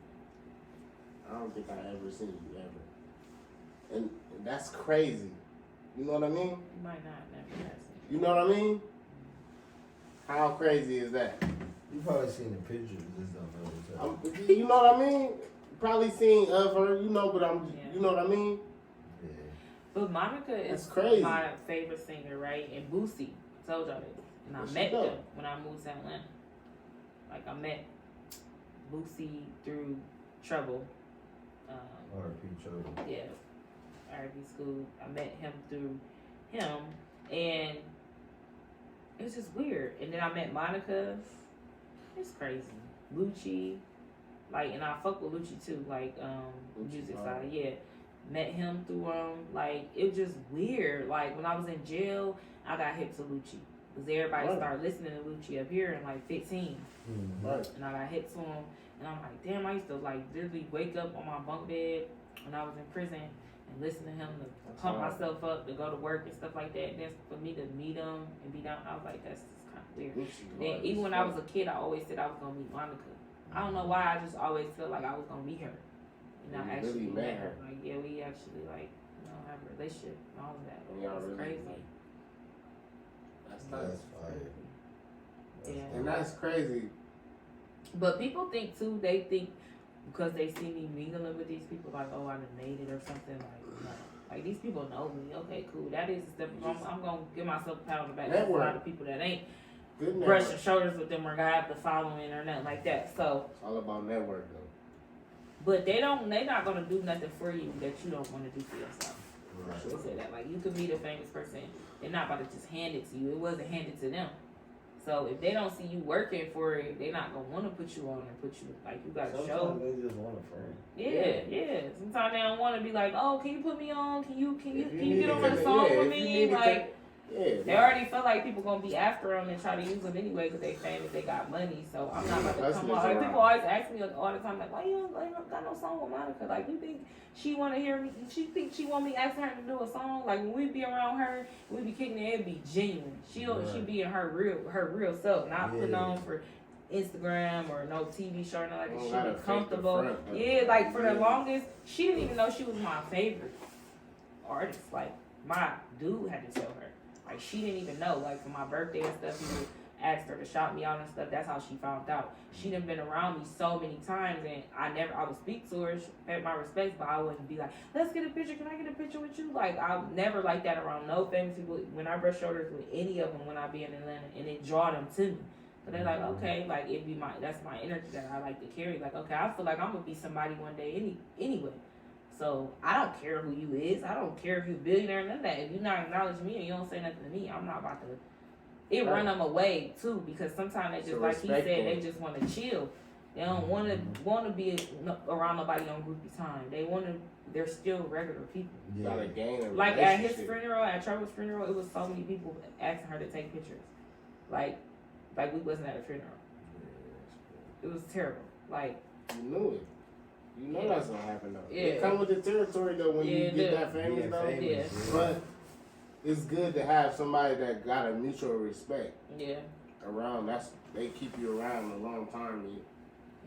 I don't think I ever seen you ever. And that's crazy. You know what I mean? You might not never have seen. You know what I mean? How crazy is that? You probably seen the pictures, just don't know what's up. You know what I mean? Probably seen of her, you know, but you know what I mean? Yeah. But Monica That's is crazy. my favorite singer, right? And Boosie, told y'all this. And I What's met she them doing? when I moved to Atlanta. Like I met Boosie through Trouble. R.P. Trouble. Yeah, R&B school. I met him through him, and it was just weird. And then I met Monica. It's crazy. Lucci, like, and I fuck with Lucci too, like, Lucci, music wow. side. Yeah, met him through like, it was just weird. Like when I was in jail, I got hip to Lucci because everybody Right. started listening to Lucci up here in like 15. Mm-hmm. Right. And I got hit to him, and I'm like, damn, I used to like literally wake up on my bunk bed when I was in prison and listen to him to pump Wow. myself up to go to work and stuff like that. And then for me to meet him and be down, I was like, that's just kind of weird. Then even when I was a kid, I always said I was gonna meet Monica. I don't know why, I just always felt like I was gonna meet her. And I You actually really met met her. her. Like, yeah, we actually like, have a relationship and all of that. And y'all It's really, crazy. like, that's That's nice. fire. Yeah. And that's crazy. But people think too, they think because they see me mingling with these people, like, oh, I done made it or something. Like, no. Like, these people know me. Okay, cool. That is the step. I'm going to give myself a pat on the back. There's a lot of people that ain't Good brushing network. shoulders with them or have the following or nothing like that. So, It's all about network though. but they not going to do nothing for you that you don't want to do for yourself. Right. They say that. Like, you could meet a famous person. They're not about to just hand it to you. It wasn't handed to them. So if they don't see you working for it, they're not gonna want to put you on and put you like you gotta show. Sometimes they just want a friend. Yeah. Sometimes they don't want to be like, oh, can you put me on? Can you need get on to- the song yeah, with if you me? need to Like Yeah. they already feel like people gonna be after them and try to use them anyway because they famous, they got money. So I'm not about to Let's come mess on. Like around. people always ask me all the time, like, why you ain't got no song with Monica? Like you think she want to hear me? She think she want me asking her to do a song? Like when we be around her, we be kicking it. It be genuine. She be in her real self, not putting on for Instagram or no TV show or nothing like that. She Gotta be fake the comfortable. front, though. Yeah, like for the Yeah. longest, she didn't even know she was my favorite artist. Like my dude had to tell her. Like she didn't even know. Like for my birthday and stuff, he would ask her to shout me out and stuff. That's how she found out. She done been around me so many times, and I would speak to her, she paid my respects, but I wouldn't be like, let's get a picture. Can I get a picture with you? Like I never like that around no famous people. When I brush shoulders with any of them when I be in Atlanta, and it draw them to me. So they're like, okay, like that's my energy that I like to carry. Like, okay, I feel like I'm gonna be somebody one day anyway. So I don't care who you is. I don't care if you're a billionaire, none of that. If you not acknowledge me and you don't say nothing to me, I'm not about to. It run them away too because sometimes they just So like he respect said, them. they just want to chill. They don't want to be around nobody on groupie time. They're still regular people. Gotta gain a Like at his relationship. funeral, at Trevor's funeral, it was so many people asking her to take pictures. Like we wasn't at a funeral. It was terrible. Like You knew it. You know Yeah. that's gonna happen though. Yeah. It come with the territory though when Yeah, you it get do. that famous Being though. famous, But it's good to have somebody that got a mutual respect yeah, around. They keep you around a long time.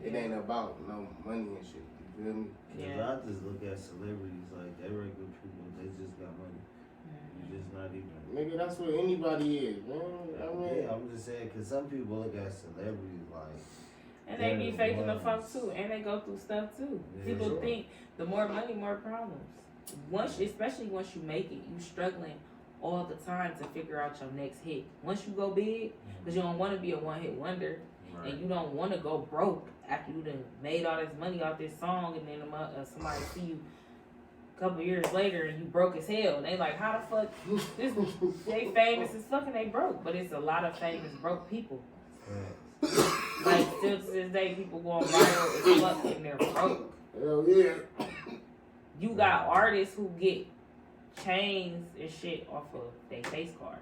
It Yeah. ain't about no money and shit. You feel me? Yeah. I just look at celebrities like they regular people. They just got money. You just not even. Nigga, that's what anybody is, man. I mean, Yeah, I'm just saying because some people look at celebrities like And they be faking the fuck too, and they go through stuff too. Yeah, People sure. think the more money, more problems. Especially once you make it, you struggling all the time to figure out your next hit. Once you go big, because you don't want to be a one-hit wonder, and you don't want to go broke after you done made all this money off this song, and then somebody see you a couple years later and you broke as hell. And they like, how the fuck? They famous as fuck and they broke, but it's a lot of famous broke people. Like still to this day, people going viral as fuck and they're broke. Hell yeah. You got artists who get chains and shit off of their face card.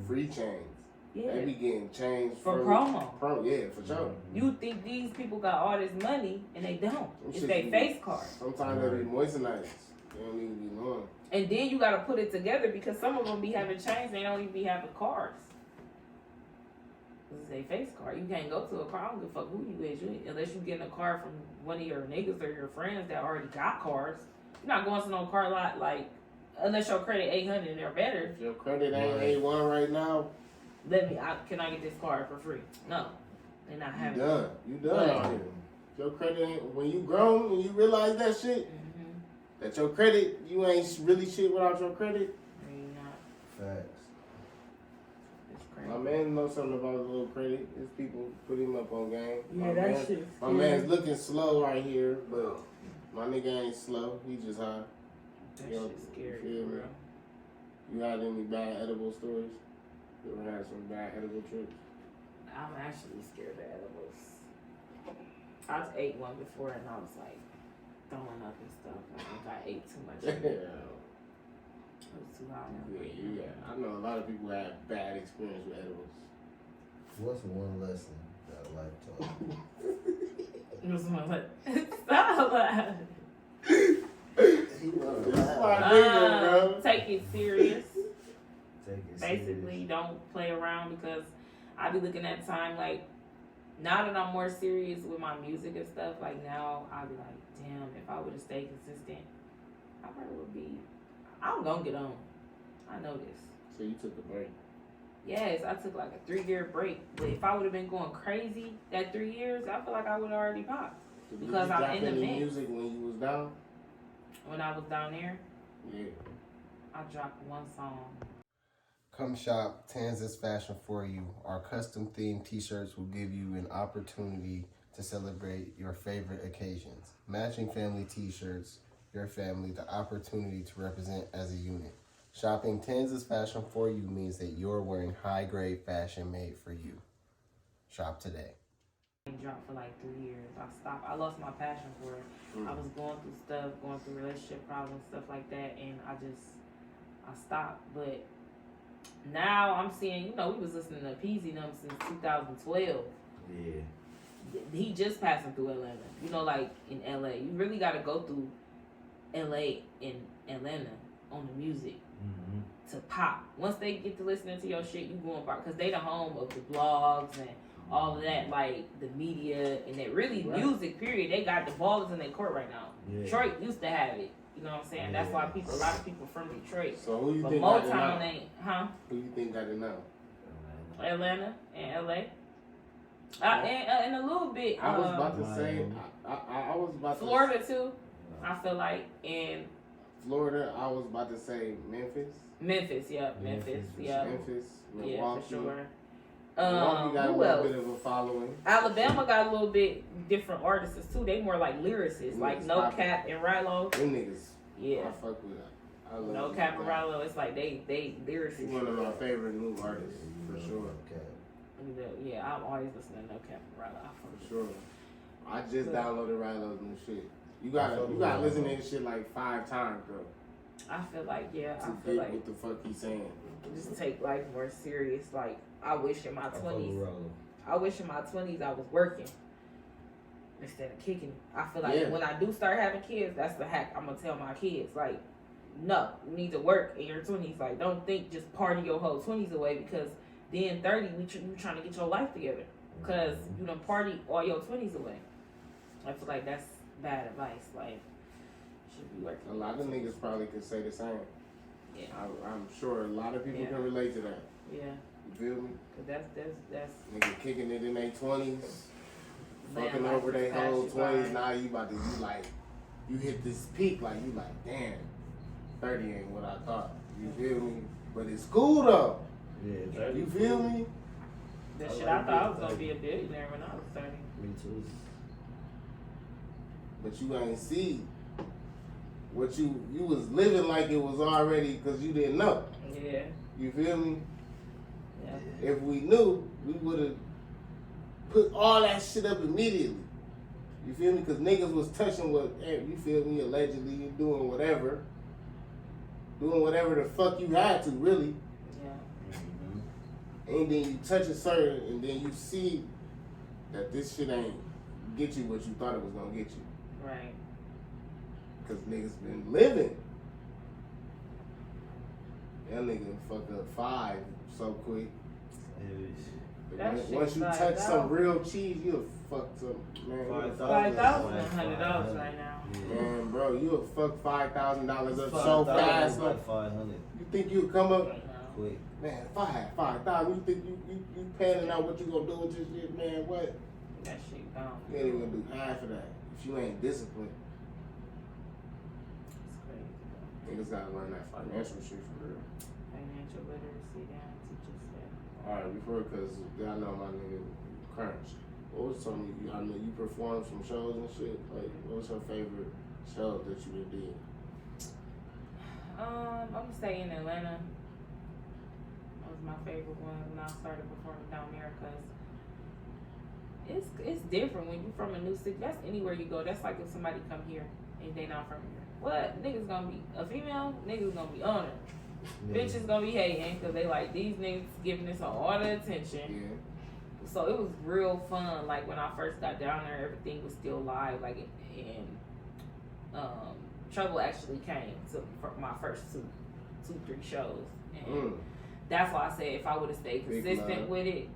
Free chains. Yeah. They be getting chains For promo. Yeah, for sure. You think these people got all this money and they don't. It's their face card. Sometimes they be moistenized. They don't even be knowing. And then you gotta put it together because some of them be having chains, they don't even be having cards. This is a face card. You can't go to a car. I don't give a fuck who you is. Unless you getting a card from one of your niggas or your friends that already got cards. You're not going to no car lot like unless your credit 800 or better. If your credit ain't A1 right now, Can I get this card for free? No. They're not having it. You done out here. If your credit ain't, when you grown, when you realize that shit, that your credit, you ain't really shit without your credit. No, you're not. Facts. It's crazy. My man knows something about a little credit. His people put him up on game. Yeah, that shit is My man's looking slow right here, but my nigga ain't slow. He just high. That Yo, shit's scary, you feel me? bro. You had any bad edible stories? You ever had some bad edible trips? I'm actually scared of edibles. I ate one before and I was like throwing up and stuff. I think I ate too much. It was too hot. I know a lot of people have bad experience with edibles. What's one lesson that life taught you? It was my like, stop laughing. Take it serious. Basically, don't play around because I be looking at time like now that I'm more serious with my music and stuff. Like now, I be like, damn, if I would have stayed consistent, I probably would be. I'm gonna get on. I know this. So you took a break. Yes, I took like a 3-year break. But if I would have been going crazy that 3 years, I feel like I would have already popped. So Because did you I'm drop in the any mix. music when you was down? When I was down there, Yeah. I dropped one song. Come shop Tanzas Fashion For You. Our custom themed t-shirts will give you an opportunity to celebrate your favorite occasions. Matching family t-shirts, your family the opportunity to represent as a unit. Shopping Tanzas Fashion For You means that you're wearing high-grade fashion made for you. Shop today. Dropped for like 3 years. I stopped. I lost my passion for it. I was going through stuff, going through relationship problems, stuff like that, and I stopped. But now I'm seeing, we was listening to Peasy them since 2012. Yeah. He just passing through Atlanta. Like in LA, you really got to go through LA and Atlanta on the music to pop. Once they get to listening to your shit, you going back because they the home of the blogs and all of that, like the media and that really music. Period. They got the ballers in their court right now. Yeah. Detroit used to have it. You know what I'm saying? Yeah. That's why a lot of people from Detroit. So who you But think got it Motown now? ain't, Who you think got it now? Atlanta and LA. And a little bit. I was about to say. I was about to. Florida too. I feel like in Florida. I was about to say Memphis. Memphis, yeah. Memphis, Yeah, Milwaukee. for sure. Milwaukee got a Who little else? bit of a following. Alabama got a little bit different artists too. They more like lyricists, like Niggas No poppin'. Cap and Rilo. Them niggas. Yeah, I fuck with that. I love No them. Cap and Rilo. It's like they He's lyricists. one of my favorite new artists, for sure. Yeah, I'm always listening to No Cap and Rilo. I fuck For with sure. I just But- downloaded Rilo's new shit. You gotta listen to this shit like 5 times, bro. I feel like, yeah, To I feel get like what the fuck he's saying. just take life more serious. Like I wish in my I fuck 20s. with Rollo. I wish in my 20s I was working instead of kicking it. I feel like Yeah. when I do start having kids, that's the hack I'm gonna tell my kids. Like, no, you need to work in your 20s. Like, don't think just party your whole 20s away because then 30, you trying to get your life together because you done party all your 20s away. I feel like that's bad advice. Like, you should be working. A lot of niggas probably could say the same. Yeah. I'm sure a lot of people Yeah. can relate to that. Yeah, You feel me? cause that's Nigga kicking it in their 20s. fucking over their whole 20s. Now you about to, you hit this peak, like, you like, damn, 30 ain't what I thought. You feel me? But it's cool though. Yeah, You feel me? The shit I thought I was gonna be a billionaire when I was 30. Me too. But you ain't see what you was living like it was already because you didn't know. Yeah. You feel me? Yeah. If we knew, we would have put all that shit up immediately. You feel me? Because niggas was touching what, you feel me, allegedly doing whatever. Doing whatever the fuck you had to, really. Yeah. And then you touch a certain, and then you see that this shit ain't get you what you thought it was gonna get you. Right. Because niggas been living. That nigga fuck up 5 so quick. That shit Once you $5. touch some real cheese, you'll fuck some, man. $5,100 right now. Man, bro, you'll fuck $5,000 up so 5,000 fast. is like 500. You think you'll come up, Quick. man? If I had 5,000, you think you planning out what you gonna do with this shit, man? What? That shit gone. You ain't even gonna do half of that if you ain't disciplined. It's crazy. Niggas gotta learn that financial shit for real. Financial literacy down, teachers that. All right, before, cause I know my nigga Crunch. What was some? I know you performed some shows and shit. Like, what was your favorite show that you did? I'm gonna stay in Atlanta. That was my favorite one when I started performing down there, cause it's different when you from a new city. That's anywhere you go. That's like if somebody come here and they not from here. What niggas gonna be a female? Niggas gonna be on it. Yeah. Bitches gonna be hating because they like these niggas giving us all the attention. Yeah. So it was real fun. Like when I first got down there, everything was still live. Like and Trouble actually came for my first two, 3 shows, and that's why I said if I would have stayed consistent with it,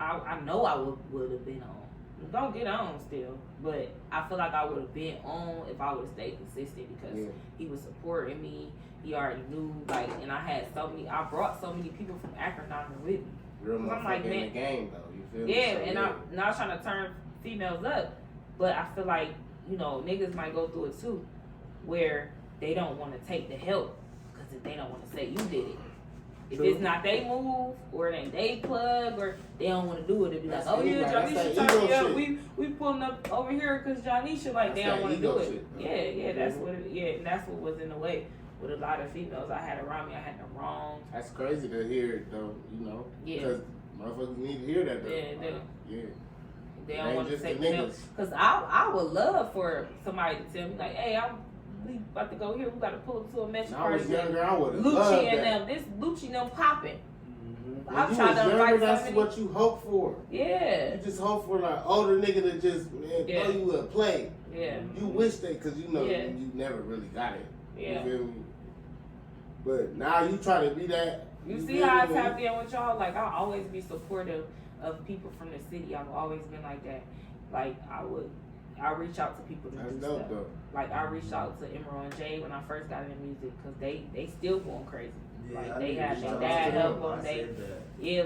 I know I would have been on. Don't get on still, but I feel like I would have been on if I would have stayed consistent because he was supporting me. He already knew, like, and I brought so many people from Akron down here with me. Real motherfucker like, in the man, game though. You feel me? yeah, So, and I'm not trying to turn females up, but I feel like, you know, niggas might go through it too, where they don't want to take the help because if they don't want to say you did it. If it's not they move or it ain't they plug or they don't want to do it, it'd be like, oh yeah, Johnny turned me up. We pulling up over here because Johnny like they don't want to do it. Yeah, that's what it. Yeah, and that's what was in the way with a lot of females I had around me. I had the wrong. That's crazy to hear it though. You know, Yeah. because motherfuckers need to hear that though. Yeah, Yeah. they It don't ain't want to just say the niggas. because I would love for somebody to tell me like, hey, we about to go here. We got to pull up to a mesh When I was party. younger, I would have loved Lucci and that. them, this Lucci and them popping. When I'm you trying was to younger, invite that's somebody. what you hope for. Yeah, You just hope for like older nigga to just throw you a play. yeah, You wish they, cause you know Yeah. you never really got it. yeah. You feel me? But now you try to be that. You see feel how I me? tap in with y'all? Like, I'll always be supportive of people from the city. I've always been like that. Like, I reach out to people to That's do dope stuff. though. Like, I reached out to Emerald and Jay when I first got into music because they still going crazy. Like, they had their dad help them.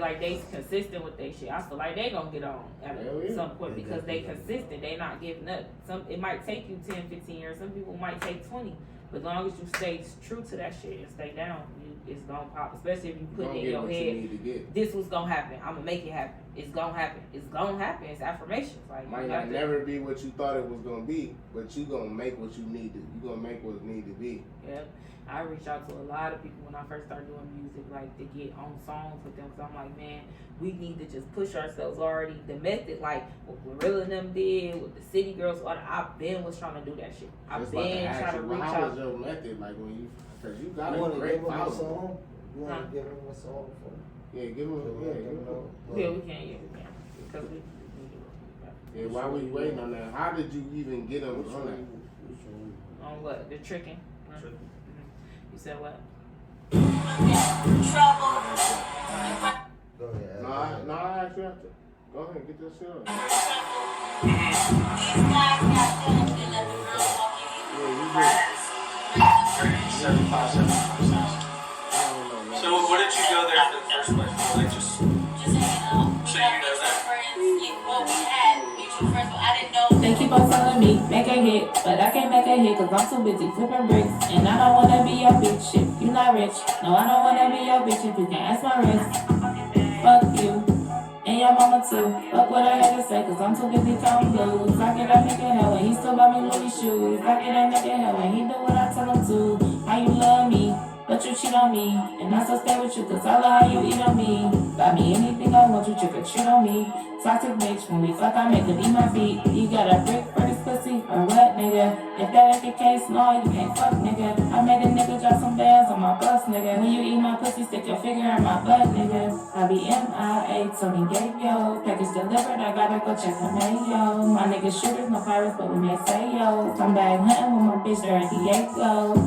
Like, they consistent with their shit. I feel like they gonna get on at some point because they consistent. They not giving up. It might take you 10, 15 years. Some people might take 20. But as long as you stay true to that shit and stay down, it's gonna pop. Especially if you put it in your head, this was gonna happen. I'm gonna make it happen. It's gonna happen. It's gonna happen. It's affirmations. Like, Might not never be what you thought it was gonna be, but you gonna make what you need to. You gonna make what need to be. Yeah, I reached out to a lot of people when I first started doing music, like to get on songs with them. Cause I'm like, man, we need to just push ourselves already. The method, like what Gorilla and them did, with the City Girls, I've been was trying to do that shit. I've been trying to reach How out. was your method like when you? Cause you got You a want to great give him a following. song? You want to give him a song for him? Yeah, give him. Yeah, we can. Because we Yeah, while we waiting on that, how did you even get him Which on that? one? on what? The tricking. Tricking. You said what? Go ahead. No, I actually have to. Go ahead, get that shit on. So what did you go there in the first place? Like just so you know that? Well, we had mutual friends me make a hit, but I can't make a hit cause I'm too busy flipping bricks. And I don't wanna be your bitch if you not rich. No, I don't wanna be your bitch if you can't ask my wrist. Fuck you. And your mama too. Fuck what I had to say, cause I'm too busy counting blues. I get that nigga hell and he still buy me Louis shoes. I get that nigga hell and he do what I tell him to. How you love me, but you cheat on me. And I still stay with you, cause I love how you eat on me. Buy me anything I want, you trick or treat on me. Toxic bitch, when we fuck, I make it eat my feet. You got a brick for this pussy, or what, nigga? If that ain't the case, no, you can't fuck, nigga. I made a nigga drop some bands on my bus, nigga. When you eat my pussy, stick your finger in my butt, nigga. I be MIA, Tony Gayo. Package delivered, I gotta go check the mayo. My niggas shooters, no pirates, but we may say yo. I'm back hunting with my bitch, there at Diego.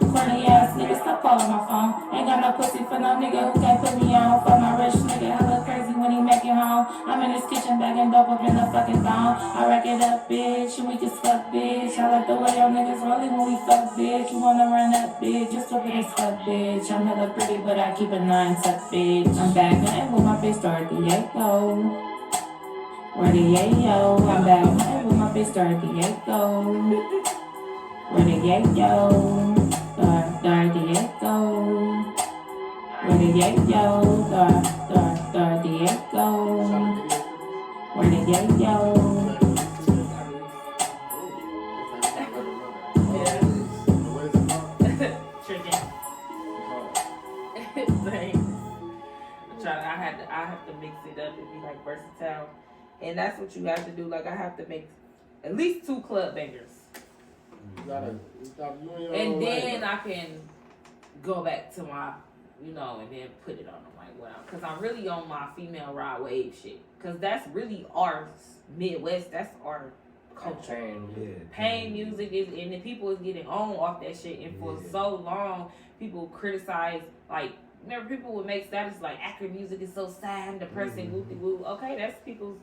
Corny ass nigga, stop calling my phone. Ain't got no pussy for no nigga who can't put me on. Fuck my rich nigga, I look crazy when he make it home. I'm in his kitchen bagging dope up in the fucking thong. I rack it up, bitch, and we can fuck, bitch. I like the way y'all niggas rolling when we fuck, bitch. You wanna run up, bitch, just stupid as fuck, bitch. I'm hella pretty, but I keep a 9 tuck, bitch. I'm back hunting with my bitch, start Diego. Where the yayo? I'm back hunting with my bitch, start Diego. Where the yayo? Dar Diego. Where the yayo? Dar Diego. Where the yayo? I have to mix it up and be like versatile, and that's what you have to do. Like I have to make at least 2 club bangers. And then I can go back to my, and then put it on them like what because I'm really on my female ride wave shit. Because that's really our Midwest. That's our culture. Pain music is, and the people is getting on off that shit. And for so long, people criticize like. Remember, people would make status like actor music is so sad and depressing, woo. Okay, that's people's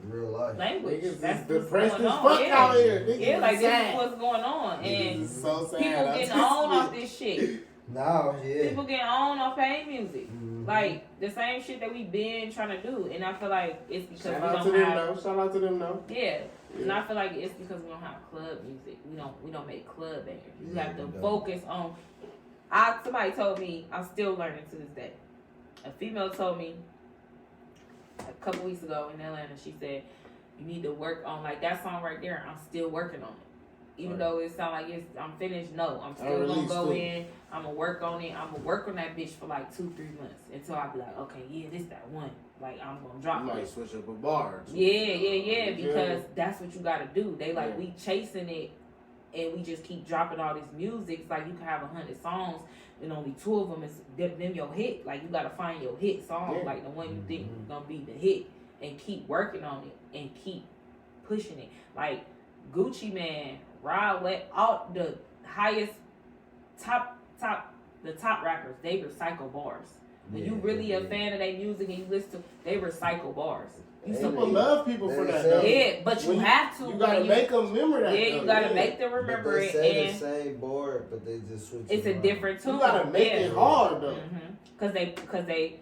real life language. That's what's going on. Fuck out here. Yeah, like this is what's going on, and so sad. People getting on off this shit. Now, People getting on off pain music, like the same shit that we been trying to do, and I feel like it's because Shout we out don't to them have. though. Shout out to them though. Yeah. And I feel like it's because we don't have club music. We don't make club bangers. You have to focus on. Somebody told me, I'm still learning to this day. A female told me a couple weeks ago in Atlanta, she said, you need to work on, like that song right there, I'm still working on it. Even though it sound like I'm finished, no. I'm still going to go in, I'm going to work on it. I'm going to work on that bitch for like 2-3 months until I be like, okay, yeah, this that one. Like, I'm going to drop it. You might switch up a bar. Yeah, because that's what you got to do. They like, we chasing it. And we just keep dropping all this music. It's like you can have 100 songs and only 2 of them is them your hit. Like you gotta find your hit song, like the one you think is gonna be the hit, and keep working on it and keep pushing it. Like Gucci Man, Rod Wet, all the highest top rappers, they recycle bars. When you really a fan of their music and you listen to, they recycle bars. People love people for that, though. Yeah, but you have to. You gotta make them remember that. Yeah, you gotta make them remember it. They say the same board, but they just switch. It's a different tune. You gotta make it hard though. Because they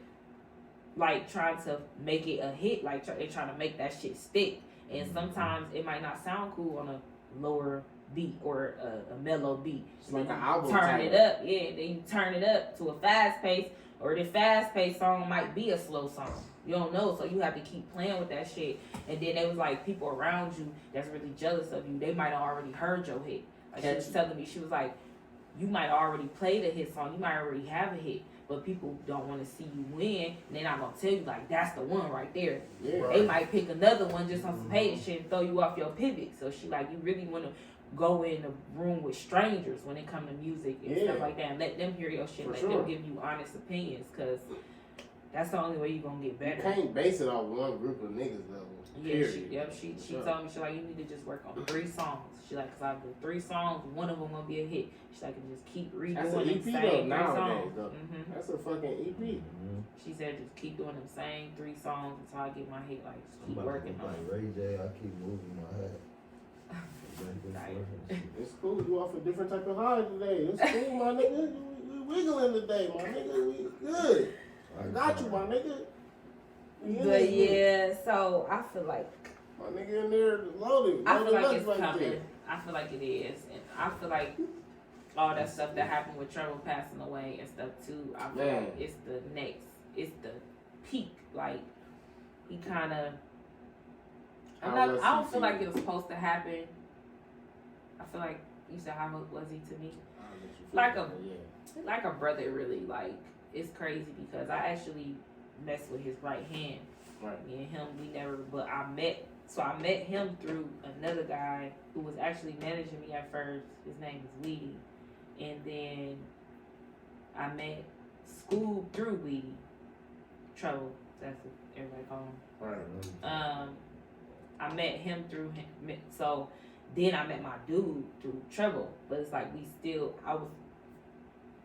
like trying to make it a hit. Like they trying to make that shit stick. And sometimes it might not sound cool on a lower beat or a mellow beat. It's like an album. Turn it up, then you turn it up to a fast pace, or the fast pace song might be a slow song. You don't know, so you have to keep playing with that shit. And then there was like people around you that's really jealous of you. They might have already heard your hit. Like she was telling me, she was like, you might already played a hit song. You might already have a hit, but people don't want to see you win. And they're not gonna tell you like that's the one right there. Yeah, they might pick another one just on some paid shit and throw you off your pivot. So she like, you really want to go in a room with strangers when it comes to music and stuff like that, and let them hear your shit. Let them give you honest opinions, because that's the only way you're gonna get better. You can't base it on one group of niggas though. Yeah, she told me, she like, you need to just work on 3 songs. She like, cause I do 3 songs, one of them gonna be a hit. She like, and just keep redoing them same 3 songs. That's a fucking EP. She said, just keep doing them same 3 songs until I get my hit. Like, just keep working on it. Ray J, I keep moving my head. It's cool. You off a different type of high today. It's cool, my nigga. We wiggling today, my nigga. We good. I got you, my nigga. But yeah, so I feel like My nigga in there loaded. I feel like loaded it's right coming. there. I feel like it is, and I feel like all that stuff that happened with Trevor passing away and stuff too. I feel like it's the next, it's the peak. Like he kind of. I don't feel like it was supposed to happen. I feel like you said how was he to me? Like a brother, really. Like it's crazy because I actually messed with his right hand. Right. Me and him, we never. But I met him through another guy who was actually managing me at first. His name is Weedy, and then I met Scoob through Weedy. Trouble. That's what everybody call him. Right. I met him through him. So then I met my dude through Trouble. But it's like I was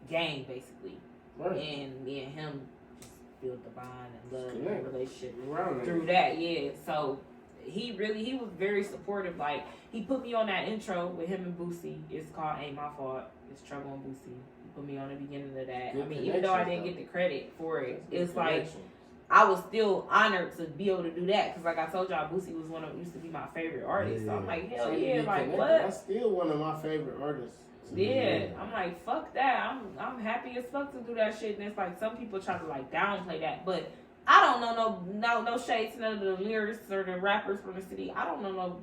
gang basically. Right. And me and him just built the bond and love Yeah. and relationship Around through that, yeah. So he was very supportive. Like he put me on that intro with him and Boosie. It's called Ain't My Fault. It's Trouble and Boosie. He put me on the beginning of that. Good I mean, even though I didn't though. get the credit for it, Good it's like connection. I was still honored to be able to do that because, like I told y'all, Boosie was used to be my favorite artist. So I'm like, hell So yeah, you like connected. what? That's still one of my favorite artists. Yeah, I'm like, fuck that. I'm happy as fuck to do that shit. And it's like some people try to like downplay that, but I don't know no shade to none of the lyrics or the rappers from the city. I don't know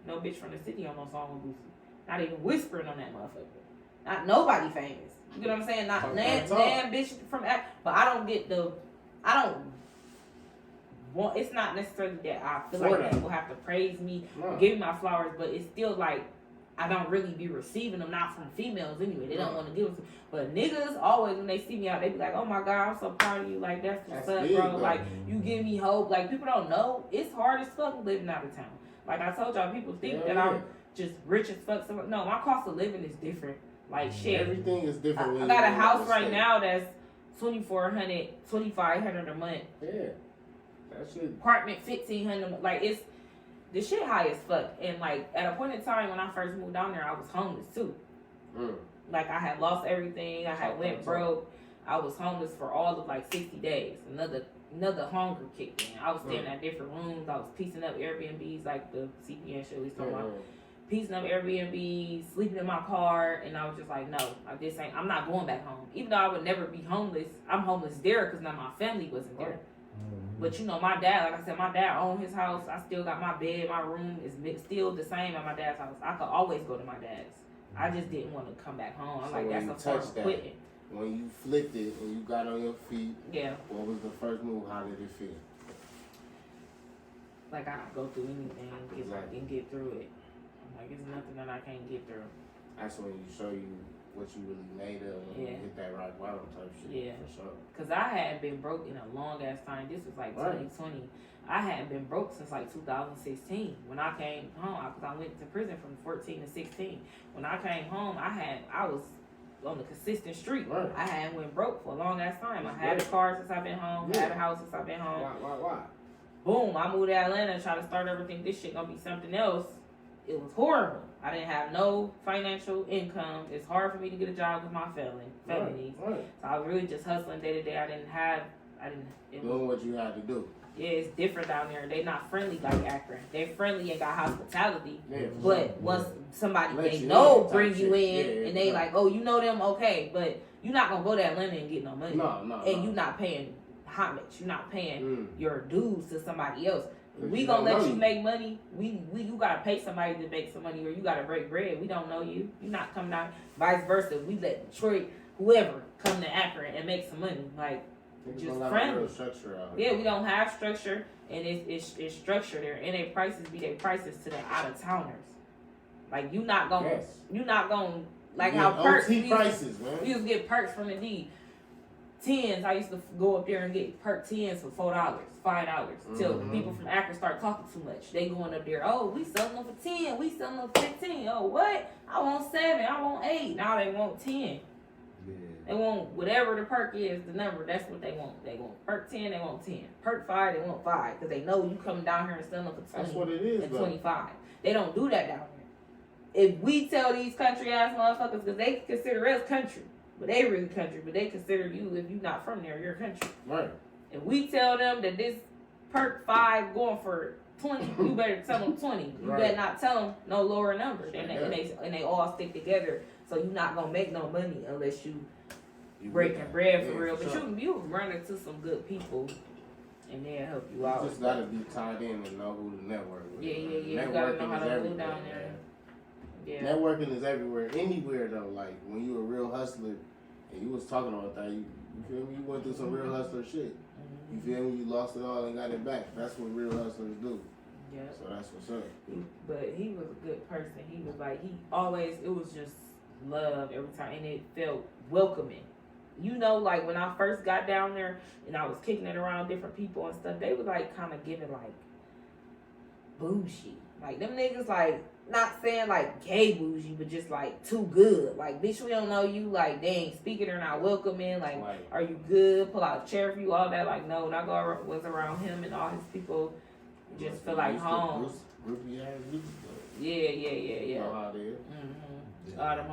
no bitch from the city on no song with Boosie. Not even whispering on that motherfucker. Not nobody famous. You get what I'm saying? Not nan bitch from but I don't want. It's not necessarily that I feel like people have to praise me, give me my flowers, but it's still like I don't really be receiving them, not from females anyway. They don't want to give them to. But niggas always, when they see me out, they be like, oh my God, I'm so proud of you. Like, that's what's up, big, bro. though. Like, you give me hope. Like, people don't know. It's hard as fuck living out of town. Like I told y'all, people think that I'm just rich as fuck. So, no, my cost of living is different. Like, shit. Everything is different. I got a house right now that's $2,400, $2,500 a month. Yeah. That shit. Apartment $1,500. Like, it's the shit high as fuck. And like at a point in time when I first moved down there, I was homeless too. Like I had lost everything. I had went broke. I was homeless for all of like 60 days. Another hunger kicked in. I was staying at different rooms. I was piecing up Airbnbs like the CPN show we talking about. Piecing up Airbnbs, sleeping in my car, and I was just like, no, I'm not going back home. Even though I would never be homeless, I'm homeless there because now my family wasn't there. But you know, my dad, like I said, my dad owned his house. I still got my bed, my room is still the same at my dad's house. I could always go to my dad's. I just didn't want to come back home. I'm like, that's a form of quitting. When you flipped it and you got on your feet, what was the first move? How did it feel? Like I could go through anything if I can get through it. Like it's nothing that I can't get through. That's when you show you what you really made of when you hit that rock bottom type shit. Yeah, for sure. Cause I hadn't been broke in a long ass time. This was like 2020. I hadn't been broke since like 2016 when I came home. Cause I went to prison from 14 to 16. When I came home, I was on the consistent street. I hadn't went broke for a long ass time. I had a car since I've been home. Had a house since I've been home. Why? Boom! I moved to Atlanta and tried to start everything. This shit gonna be something else. It was horrible. I didn't have no financial income. It's hard for me to get a job with my family needs. So I was really just hustling day to day. Doing what you had to do. Yeah, it's different down there. They not friendly like Akron. They're friendly and got hospitality. But once somebody they know bring you in and they like, oh, you know them, okay. But you're not going to go to Atlanta and get no money. And you're not paying homage. You're not paying your dues to somebody else. We gonna let you make money. You gotta pay somebody to make some money, or you gotta break bread. We don't know you. You're not coming out. Vice versa. We let Detroit, whoever, come to Akron and make some money. Like just friendly. Yeah, we don't have structure, and it's structure there, and their prices be their prices to the out of towners. Like you're not gonna like how perks. We used to get perks from the D. 10s, I used to go up there and get perk 10s for $4, $5 till people from Akron start talking too much. They going up there, oh, we selling them for 10, we selling them for 15. Oh, what? I want 7, I want 8. Now they want 10. Yeah. They want whatever the perk is, the number, that's what they want. They want perk 10, they want 10. Perk 5, they want 5. Because they know you coming down here and selling them for 20 that's what it is, and 25. They don't do that down here. If we tell these country ass motherfuckers, because they consider us country. But they really country, but they consider you, if you're not from there, you're country. Right. If we tell them that this perk 5 going for 20, you better tell them 20. You Right. better not tell them no lower number. And they all stick together. So you're not gonna make no money unless you breaking bread for real. But you run into some good people and they'll help you out. You just gotta be tied in and know who to network with. Yeah. You gotta know how to move down there. Yeah. Networking is everywhere, anywhere though. Like when you a real hustler and you was talking about that, you feel me? You went through some real hustler shit. You feel me? You lost it all and got it back. That's what real hustlers do. Yeah. So that's what's up. But he was a good person. He was like, it was just love every time, and it felt welcoming. You know, like when I first got down there and I was kicking it around different people and stuff, they were like kind of giving like bougie. Like them niggas like, not saying like gay bougie, but just like too good. Like, bitch, we don't know you. Like, they ain't speaking or not welcoming. Like, are you good? Pull out a chair for you, all that. Like, no, not go was around him and all his people. Just feel like home. Groupie ass bitches. Yeah. Know how they is. All them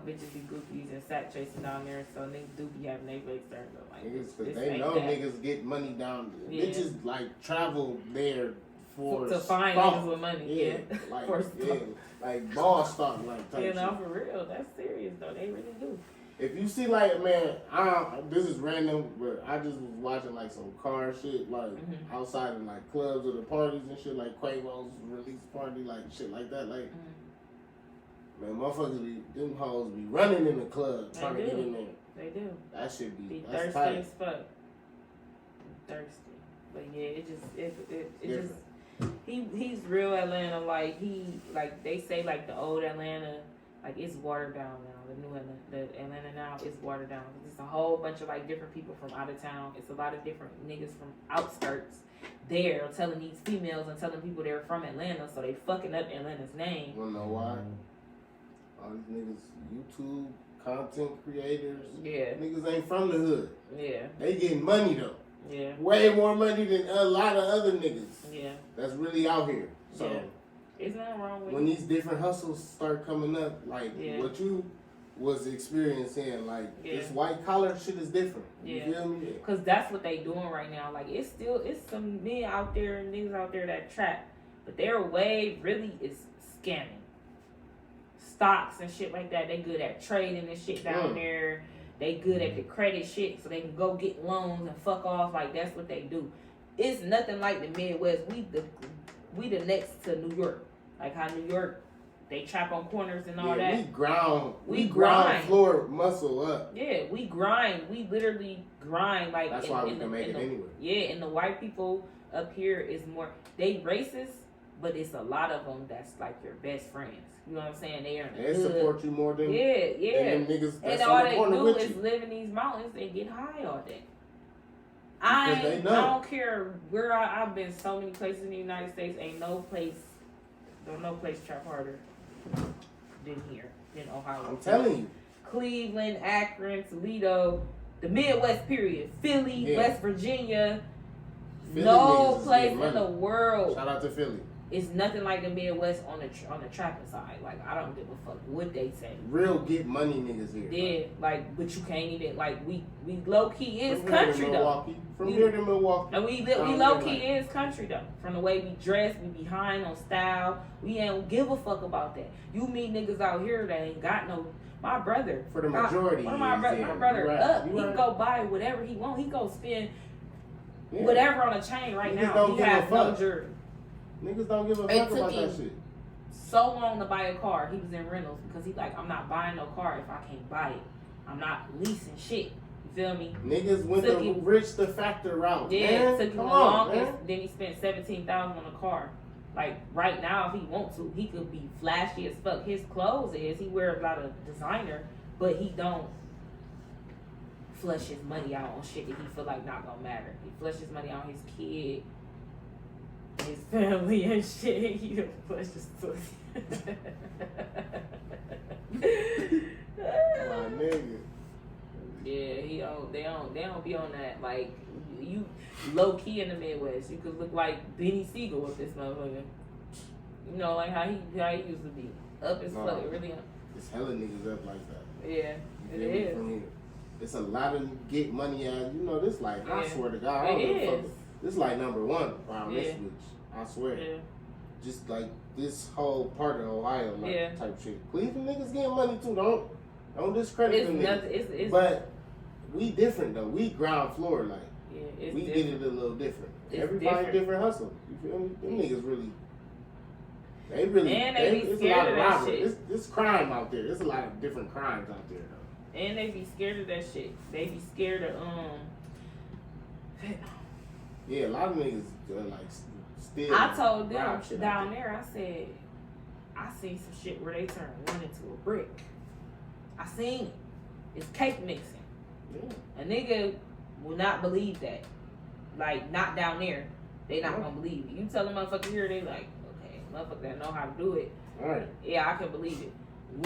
bitches be goofies and sack chasing down there, so niggas do be having their legs turned up. Like, Niggas, cause they know niggas get money down. Yeah. Bitches like travel there to find niggas with money. Yeah. Like, For like ball stock like type shit. For real, that's serious though. They really do. If you see like, man, this is random, but I just was watching like some car shit, like outside in like clubs or the parties and shit, like Quavo's release party, like shit like that, like. Man, motherfuckers them hoes be running in the club trying to get in there. They do. That should be thirsty tight. as fuck. Thirsty. But yeah, it just he's real Atlanta. Like they say like the old Atlanta, like it's watered down now. The new Atlanta, the Atlanta now is watered down. It's a whole bunch of like different people from out of town. It's a lot of different niggas from outskirts there telling these females and telling people they're from Atlanta, so they fucking up Atlanta's name. You wanna know why? All these niggas, YouTube content creators. Yeah. Niggas ain't from the hood. Yeah. They getting money though. Yeah. Way more money than a lot of other niggas. Yeah. That's really out here. So. Yeah. There's nothing wrong with when these different hustles start coming up, like what you was experiencing, like this white collar shit is different. You feel me? Because that's what they doing right now. Like it's some men out there and niggas out there that trap, but their way really is scamming. Stocks and shit like that. They good at trading and shit down there. They good at the credit shit, so they can go get loans and fuck off. Like that's what they do. It's nothing like the Midwest. We the next to New York. Like how New York, they trap on corners and all that. We grind floor muscle up. Yeah, we grind. We literally grind. Like that's why we can make it anyway. Yeah, and the white people up here is more. They racist, but it's a lot of them that's like your best friends. You know what I'm saying? They support you more than than them niggas. And all they do is live in these mountains and get high all day. I don't care where I've been. So many places in the United States. Ain't no place trap harder than here, than Ohio. I'm telling you. Cleveland, Akron, Toledo, the Midwest period, Philly, West Virginia. Philly no place in the world. Shout out to Philly. It's nothing like the Midwest on the trapping side. Like I don't give a fuck what they say. Real get money niggas here. Yeah, like but you can't even like we low key is country though. From here to Milwaukee. And we low key is country though. From the way we dress, we behind on style. We ain't give a fuck about that. You meet niggas out here that ain't got no. My brother, for the majority, my brother up. He can go buy whatever he want. He go spend whatever on a chain right now. He has no jury. Niggas don't give a fuck about that shit. So long to buy a car. He was in rentals because he's like, I'm not buying no car if I can't buy it. I'm not leasing shit. You feel me? Niggas went the rich the factor route. Yeah, took him the longest. Then he spent $17,000 on a car. Like right now, if he wants to, he could be flashy as fuck. His clothes he wears a lot of designer, but he don't flush his money out on shit that he feel like not gonna matter. He flush his money on his kid, his family and shit. He don't flush his pussy. My nigga. Yeah, they don't be on that. Like you low key in the Midwest, you could look like Benny Siegel with this motherfucker. You know, like how he used to be up as fuck. Really. It's hella niggas up like that. Yeah, it is. It's a lot of get money out. You know this. Like I swear to God, I don't give a fuck. This is like number one around Yeah. this bitch. I swear. Yeah. Just like this whole part of Ohio, like Yeah. type shit. Cleveland niggas getting money too. Don't discredit It's them nothing. niggas. It's But we different though. We ground floor like. yeah. It's We different. get it a little different. It's Everybody different hustle. You feel me? Them niggas really. They really. And they be it's a scared lot of of that robbery. shit. It's crime out there. There's a lot of different crimes out there though. And they be scared of that shit. They be scared of Yeah, a lot of niggas like still. I told them rob shit out down there, I said, I seen some shit where they turn one into a brick. I seen it. It's cake mixing. Yeah. A nigga will not believe that. Like, not down there. They not Yeah. gonna believe it. You tell a motherfucker here, they like, okay, motherfucker that know how to do it. All right. Yeah, I can believe it.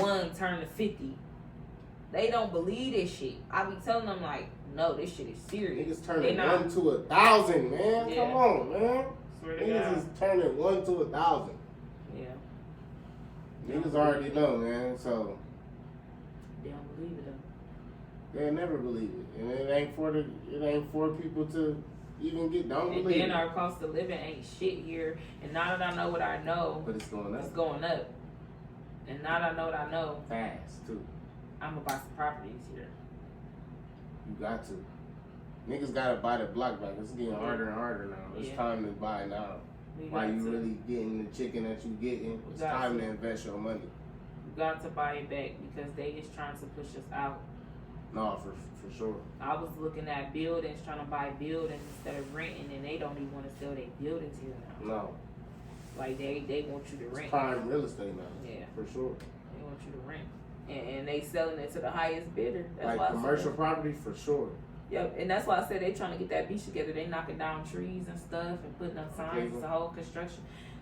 One turn to 50. They don't believe this shit. I be telling them like, no, this shit is serious. Niggas They turning not- 1 to 1,000, man. Yeah. Come on, man. Swear to Niggas God. is turning 1 to 1,000. Yeah, Niggas already know, man. So they don't believe it though. they'll never believe it, and it ain't for people to even get. Don't And believe then it. our cost of living ain't shit here. And now that I know what I know, But it's going it's up going up. And now that I know what I know, fast too. I'm gonna buy some properties here. You got to. Niggas gotta buy the block back. It's getting harder and harder now. It's Yeah. time to buy now. We Why got you to, really getting the chicken that you getting? It's got time to. to invest your money. we got to buy it back because they is trying to push us out. No, for sure. I was looking at buildings, trying to buy buildings instead of renting, and they don't even want to sell their buildings here now. No, Like they want you to it's rent. prime real estate now. Yeah, For sure. they want you to rent, and they selling it to the highest bidder. That's why Like I commercial said, property for sure. yep, and that's why I said they trying to get that beach together. They knocking down trees and stuff and putting up signs. It's a whole construction.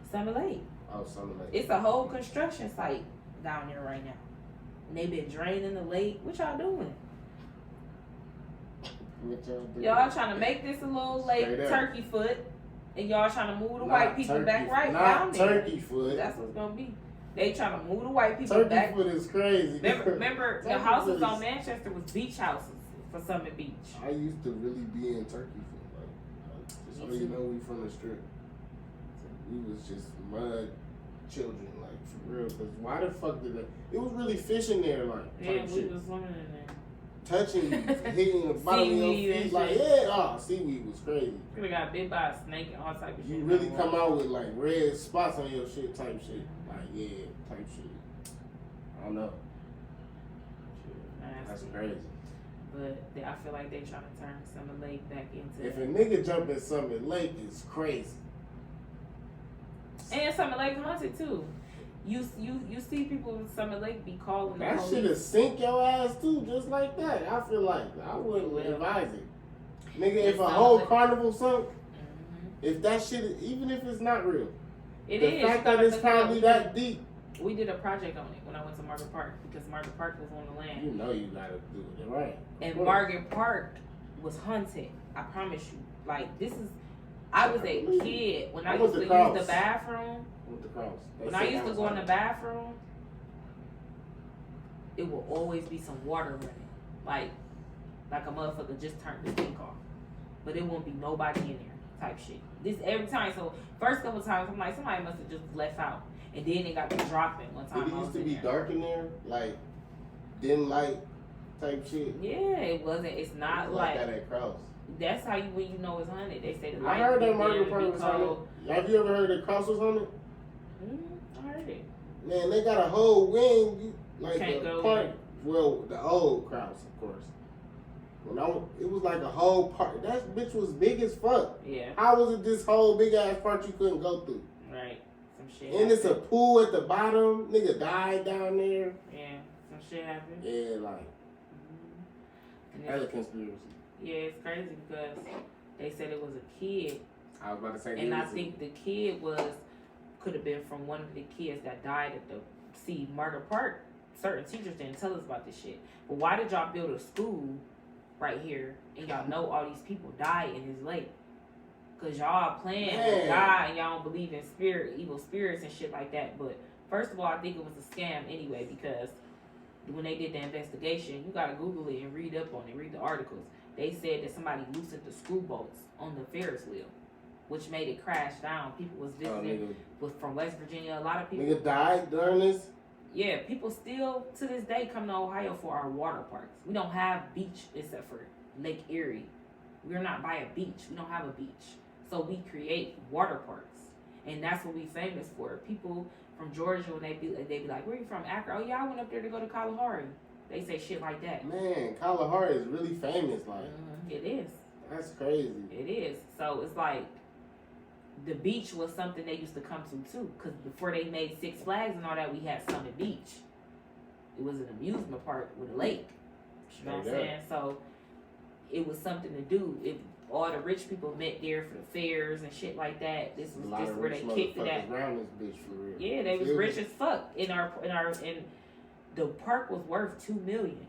Summer Lake. Oh, something like It's a whole construction site down there right now. And they been draining the lake. What y'all doing? Y'all trying to make this a little lake, Straight up. Turkey Foot, and y'all trying to move the Not white people back turkey- right not down there. Turkey Foot. That's what's gonna be. They trying to move the white people Turkey back. Foot is crazy. Remember the Turkey houses Foot on is- Manchester was beach houses for Summit Beach. I used to really be in Turkey Foot. Like just so Me you too. know, we from the strip. We was just mud children, like for real. Cause why the fuck did that? It was really fishing there, like Yeah, type we shit. was swimming in there. Touching you, hitting the bottom of your Seaweed and feet, like shit. yeah, seaweed was crazy. Could have got bit by a snake and all type of shit. You really come out with like red spots on your shit, type shit. Like yeah, type shit. I don't know. That's crazy. But I feel like they trying to turn Summer Lake back into. If a nigga jump in Summit Lake, it's crazy. And Summer Lake haunted too. You see people in Summer Lake be calling That the should have police. sink your ass too, just like that. I feel like I wouldn't Well, advise it. Nigga, it if a sounds whole like- carnival sunk, Mhm. if that shit, even if it's not real, It the is. fact You that gotta it's look it up. probably that deep, We did a project on it when I went to Margaret Park because Margaret Park was on the land. you know you gotta do it right. And Of course. Margaret Park was haunted. I promise you. Like this is. I was a kid when I I went used to to use Cross. the bathroom. With the cross. They When said I used that to was go in the haunted. bathroom, it will always be some water running, like a motherfucker just turned the sink off, but it won't be nobody in there, type shit. This every time. So first couple times, I'm like somebody must have just left out, and then it got to dropping one time. Did it I used was to in be there. dark in there, like dim light type shit? Yeah, it wasn't. It's It not was like that at Cross. that's how you when you know it's haunted. They say the I lights heard be that dim, Margaret it Park be was haunted. cold. Have you ever heard that Cross was haunted? I heard it. Man, they got a whole wing, like Can't the go part. in. Well, the old Cross, of course. When it was like a whole part. That bitch was big as fuck. Yeah, How was it this whole big ass part you couldn't go through? right. Some shit. And it's a happened. pool at the bottom. Nigga died down there. Yeah, some shit happened. Yeah, like And hella it's, conspiracy. yeah, it's crazy because they said it was a kid, I was about to say. and I think the kid could have been from one of the kids that died at the Margaret Park. Certain teachers didn't tell us about this shit. But why did y'all build a school right here and y'all know all these people died in this lake? Cause y'all playing with Man. God and y'all don't believe in evil spirits and shit like that. But first of all, I think it was a scam anyway because when they did the investigation, you gotta Google it and read up on it, read the articles. They said that somebody loosened the screw bolts on the Ferris wheel. which made it crash down. People was visiting from West Virginia. A lot of people. Nigga died during this? Yeah, people still to this day come to Ohio for our water parks. We don't have beach except for Lake Erie. We're not by a beach. We don't have a beach. So we create water parks. And that's what we famous for. People from Georgia, when they be like, where you from? Akron. Oh yeah, I went up there to go to Kalahari. They say shit like that. Man, Kalahari is really famous. Like, It is. That's crazy. It is. So it's like the beach was something they used to come to too. Because before they made Six Flags and all that, we had Summit Beach. It was an amusement park with a lake. You know what I'm saying? So it was something to do. If all the rich people met there for the fairs and shit like that, this was just where they kicked it at. Around this bitch for real. Yeah, they was rich as fuck. In the park was worth $2 million.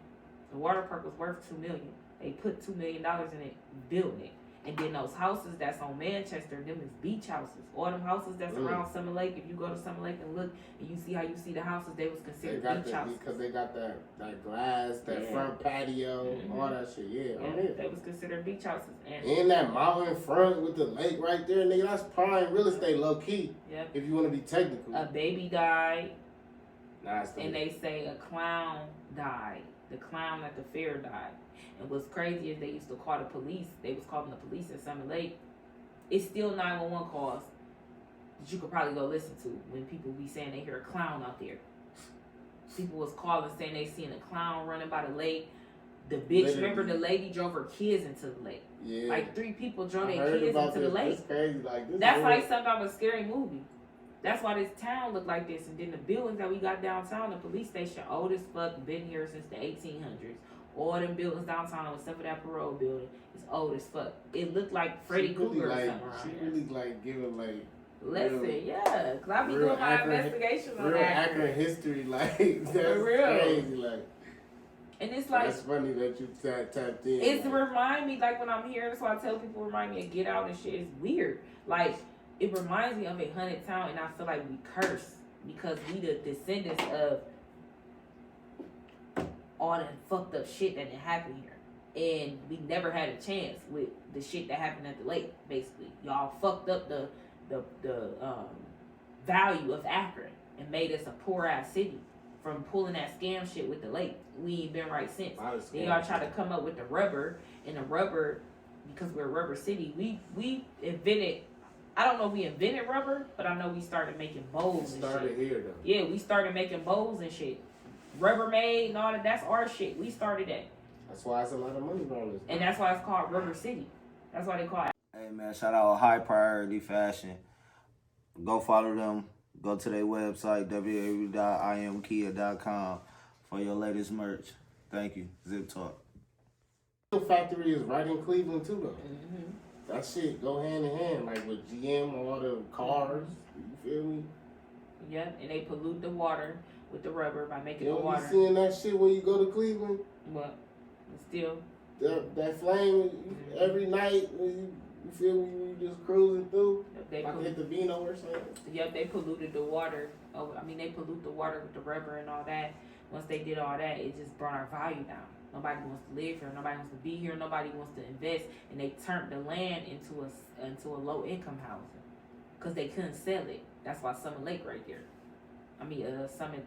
The water park was worth $2 million. They put $2 million in it, building it. And then those houses that's on Manchester, them is beach houses. All them houses that's around Summer Lake, if you go to Summer Lake and look, and you see how you see the houses, they was considered beach houses. Because they got that glass, that front patio, all that shit. Yeah, they was considered beach houses. And that mountain front with the lake right there, nigga, that's prime real estate, low key. Yep. If you want to be technical. A baby died, and they say a clown died. The clown at the fair died. And what's crazy is they used to call the police. They was calling the police in Summer Lake. It's still 911 calls that you could probably go listen to when people be saying they hear a clown out there. People was calling saying they seen a clown running by the lake. The bitch, remember the lady drove her kids into the lake. Yeah. Like 3 people drove their kids into the lake. That's crazy. Like, that's like something out of a scary movie. That's why this town look like this. And then the buildings that we got downtown, the police station, old as fuck, been here since the 1800s. All them buildings downtown, except for that parole building, is old as fuck. It looked like Freddy Krueger or something. She really like giving like. Listen, cause I be doing my investigations on that. Real accurate history, like that's for real. Crazy, like. And it's like that's funny that you tapped in. It's remind me like when I'm here. That's why I tell people remind me of Get Out and shit. It's weird. Like it reminds me of a haunted town, and I feel like we curse because we the descendants of all that fucked up shit that happened here. And we never had a chance with the shit that happened at the lake, basically. Y'all fucked up the value of Akron and made us a poor ass city from pulling that scam shit with the lake. We ain't been right since. Then y'all try to come up with the rubber, and the rubber, because we're a rubber city, we invented, I don't know if we invented rubber, but I know we started making bowls and shit. Started here though. Yeah, we started making bowls and shit. Rubbermaid and all that, that's our shit. We started that. That's why it's a lot of money around this. And that's why it's called Rubber City. That's why they call it. Hey man, shout out High Priority Fashion. Go follow them. Go to their website, www.imkia.com for your latest merch. Thank you. Zip Talk. The factory is right in Cleveland too though. That shit go hand in hand, like with GM, all the cars. You feel me? Yeah, and they pollute the water with the rubber by making the water. You seeing that shit when you go to Cleveland? What? Still. That flame every night when you feel me, when you just cruising through. They hit the Vino or something. Yep, they polluted the water. Oh, I mean, they pollute the water with the rubber and all that. Once they did all that, it just brought our value down. Nobody wants to live here. Nobody wants to be here. Nobody wants to invest. And they turned the land into a low income housing because they couldn't sell it. That's why Summit Lake right there. I mean, the Summit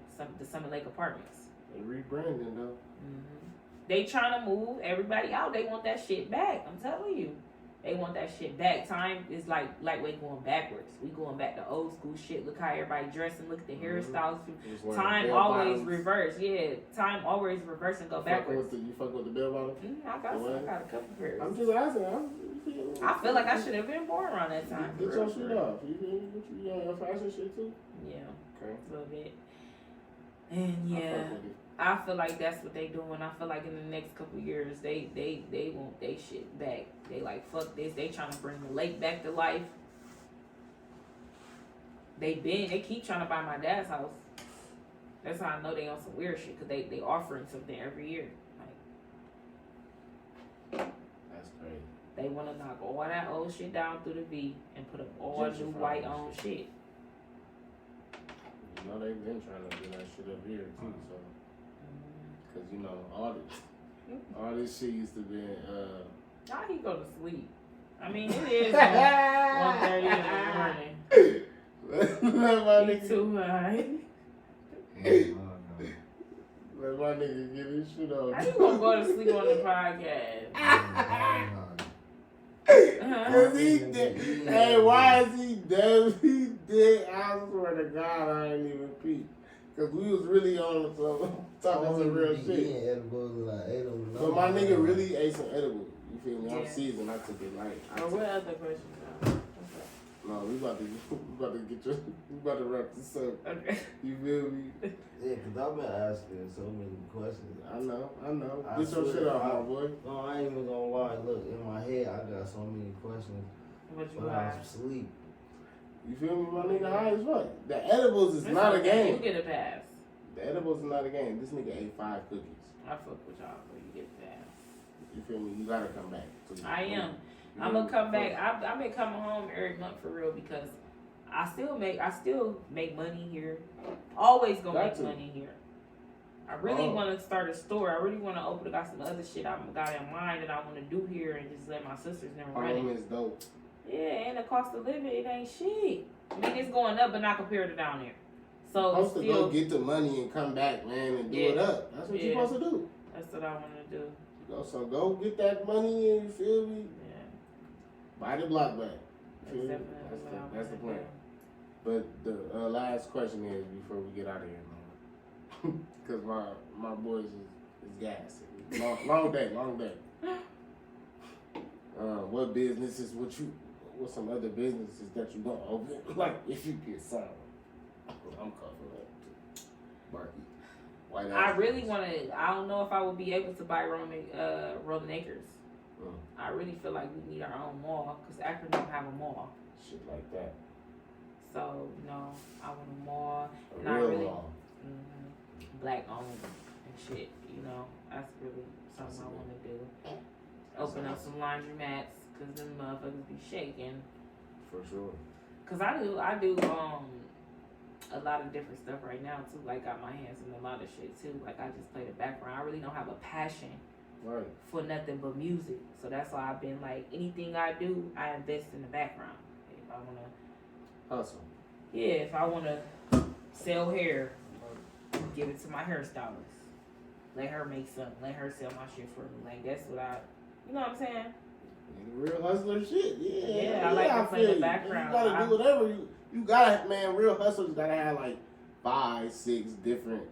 Lake Apartments. They rebranding though. They trying to move everybody out. They want that shit back. I'm telling you. They want that shit back. Time is like we're going backwards. We going back to old school shit. Look how everybody dressing. Look at the hairstyles. Time always reverse. Yeah, time always reverse and go backwards. You fuck with the bell bottom? I got a couple pairs. I'm just asking. I feel like I should have been born around that time. Get your shit off. You on your fashion shit too? Yeah. Okay. A little bit. And yeah. I feel like that's what they doing. I feel like in the next couple of years, they want they shit back. They like, fuck this. They trying to bring the lake back to life. They keep trying to buy my dad's house. That's how I know they on some weird shit, because they offering something every year. Like, that's crazy. They want to knock all that old shit down through the V and put up all new white owned shit. You know, they've been trying to do that shit up here too, so. Cause all this shit used to be. How he go to sleep? I mean, it is 1:30 in the morning. Let my You nigga. too high. Let my nigga get his shit on. How you gonna go to sleep on the podcast? Cause he dead. Hey, why is he dead? He dead. I swear to God, I ain't even peep. Cause we was really on the floor talking some real shit. Edibles and I ate them. But my nigga really ate some edibles. You feel me? I'm Yeah. seasoned. I took it light. Or what other questions? No, we about to get you. We about to wrap this up. Okay. You feel me? Yeah, cause I've been asking so many questions. I know. I Get your swear shit off, I- my boy. No, I ain't even gonna lie. Look, in my head, I got so many questions, What you but I got? was asleep. You feel me? My nigga high as fuck. The edibles is not a You game. get a pass. The edibles is not a game. This nigga ate 5 cookies. I fuck with y'all, but you get a pass. You feel me? You gotta come back. I am. I'm gonna come back. I've been coming home every month for real because I still make money here. Always gonna Got make to. money here. I really want to start a store. I really want to got some other shit I got in mind that I want to do here and just let my sisters know run Home it. is dope. Yeah, and the cost of living, it ain't shit. I mean, it's going up, but not compared to down there. So Supposed to still, go get the money and come back, man, and do it Yeah. up. That's what you're Yeah. supposed to do. that's what I want to do. So go get that money and, you feel me? Yeah, Buy the block back. that's Feel me? definitely what I That's the wanna plan. But the last question is before we get out of here, man. Because my boys is gassing. Long day. What businesses what some other businesses that you gonna open? Like if you get signed. I'm covering that too. Marky. White I ass really bitch. want to. I don't know if I would be able to buy Rolling Acres. Mm. I really feel like we need our own mall because Akron don't have a mall. Shit like that. So I want a mall. A And I real really- law. Black owned and shit. That's really something I want to do. Open up some laundromats because them motherfuckers be shaking. For sure. Cause I do a lot of different stuff right now too. Like got my hands in a lot of shit too. Like I just play the background. I really don't have a passion Right. for nothing but music. So that's why I've been like anything I do, I invest in the background. If I wanna, Hustle. if I wanna sell hair, give it to my hairstylist. Let her make something. Let her sell my shit for me. Like that's what you know what I'm saying? Real hustler shit. Yeah. I like to play feel the you. background. You gotta do whatever you gotta, man. Real hustlers gotta have like 5, 6 different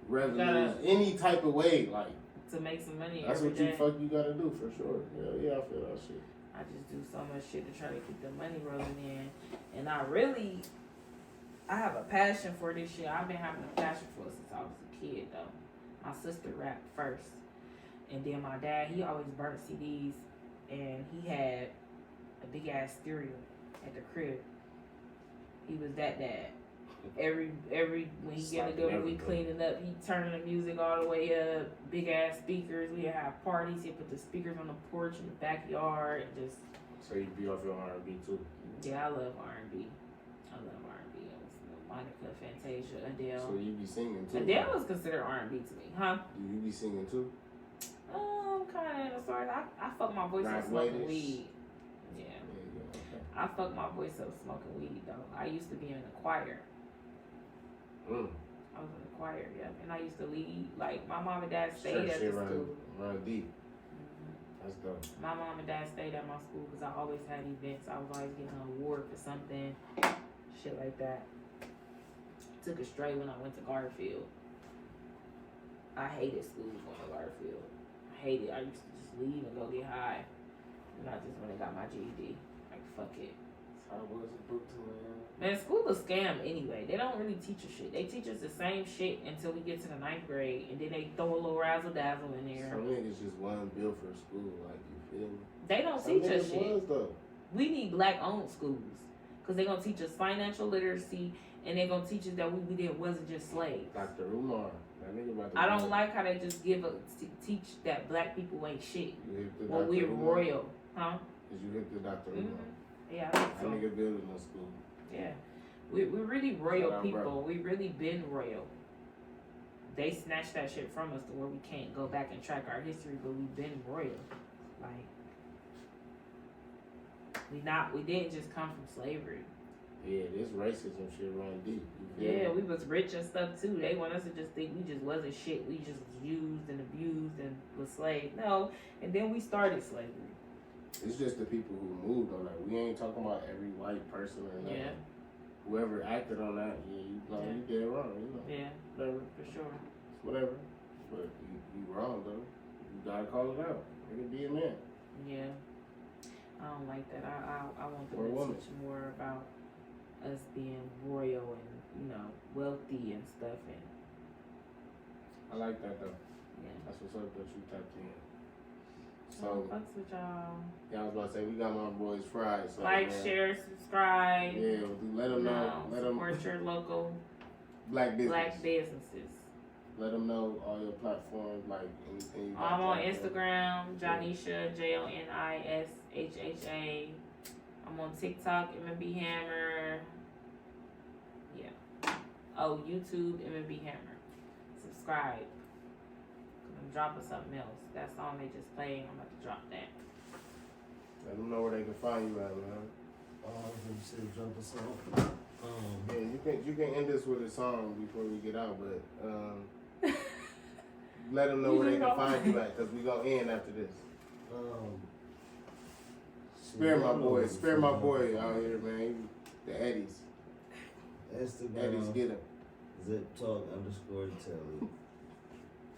revenues, any type of way. Like To make some money that's every what day. you gotta do for sure. Yeah, I feel that shit. I just do so much shit to try to keep the money rolling in. And I have a passion for this shit. I've been having a passion for it since I was a kid though. My sister rapped first. And then my dad, he always burnt CDs and he had a big ass stereo at the crib. He was that dad. Every when he get to go, we cleaning up, he turning the music all the way up, big ass speakers, we have parties, he put the speakers on the porch in the backyard and just So you be off your R&B too. yeah, I love R&B. Monica, Fantasia, Adele. So you be singing too. Adele was considered R&B to me, huh? Do you be singing too? Kind of in a sort. I fuck my voice up Not smoking whitish. weed. Yeah, Okay. I fuck my voice up smoking weed though. I used to be in the choir. Mm. I was in the choir, yeah, and I used to lead. Like my mom and dad stayed Church at shit the school. run deep. Mhm. That's dope. My mom and dad stayed at my school because I always had events. I was always getting an award for something, shit like that. Took it straight when I went to Garfield. I hated school going to Garfield. I hated. I used to just leave and go get high. And I just went and got my GED. Like fuck it. That's how it was in Brooklyn, man. Man, school a scam anyway. They don't really teach us shit. They teach us the same shit until we get to the 9th grade, and then they throw a little razzle dazzle in there. Some niggas just wasn't built for school, like you feel me? They don't Some teach us niggas shit. was though. We need black-owned schools because they're gonna teach us financial literacy, and they're gonna teach us that wasn't just slaves. Dr. Umar, that nigga about to. I don't like how they just teach that black people ain't shit You hit the when Dr. we're Umar? royal, huh? Cause you hit the Dr. Umar. Yeah, I That think so. nigga building no school. Yeah, we're really royal Shout out, people. bro. We really been royal. They snatched that shit from us to where we can't go back and track our history, but we've been royal. Like, We didn't just come from slavery. Yeah, this racism shit run deep. Yeah, we was rich and stuff too. They want us to just think we just wasn't shit. We just was used and abused and was slaves. No, and then we started slavery. It's just the people who moved on that. We ain't talking about every white person or nothing. Yeah. Whoever acted on that, you did wrong. Yeah, Whatever. for sure. Whatever. But you wrong though. You gotta call it out. Make it be a man. Yeah. I don't like that. I want them Or a to woman. teach more about us being royal and, wealthy and stuff. And I like that though. yeah. That's what's up that you tapped in. So, So, fucks with y'all. yeah, I was about to say, we got my boys fried. So, Like, man, share, subscribe. Yeah, let them know. Let them support your local black business. businesses. Let them know all your platforms, like anything you got. I'm on going Instagram, Jonisha, JONISHHA. I'm on TikTok, MMB Hammer. Yeah. Oh, YouTube, MMB Hammer. Subscribe. I'm dropping something else. That song they just played, I'm about to drop that. Let them know where they can find you at, man. You said jump a song. Yeah, you can end this with a song before we get out, but let them know where they can find you at, because we gonna end after this. Spare my boy out here, man. The Eddies. Instagram. Eddies, get him. ZipTalk_Telly.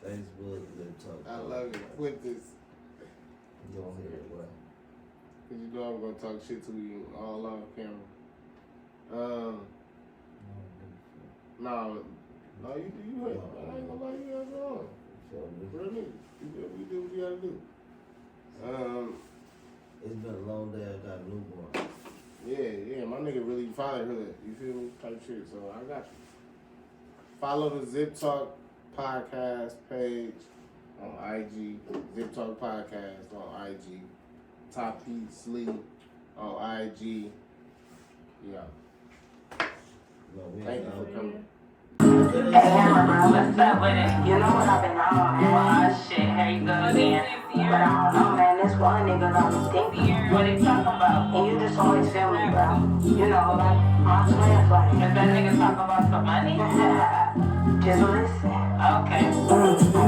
Facebook, ZipTalk. I love it. Put this. You don't hear it, what? Cause you know I'm gonna talk shit to you all off camera. No, you do. I ain't gonna lie, you guys wrong. Real nigga. We do what you gotta do. It's been a long day. I got a newborn. Yeah, my nigga really fatherhood. You feel me? Type shit. So I got you. Follow the Zip Talk podcast page on IG. Zip Talk podcast on IG. Top Heat Sleep on IG. Yeah. No, we Thank ain't you for coming. Hey, Hammer, bro, what's up with it? You know what I've been on, man. Shit, here you go again. But I don't know, man. This one nigga don't think what he talking about. And you just always feel me, bro. You know, like, my twins, like, if that nigga talk about some money, just listen. Okay. I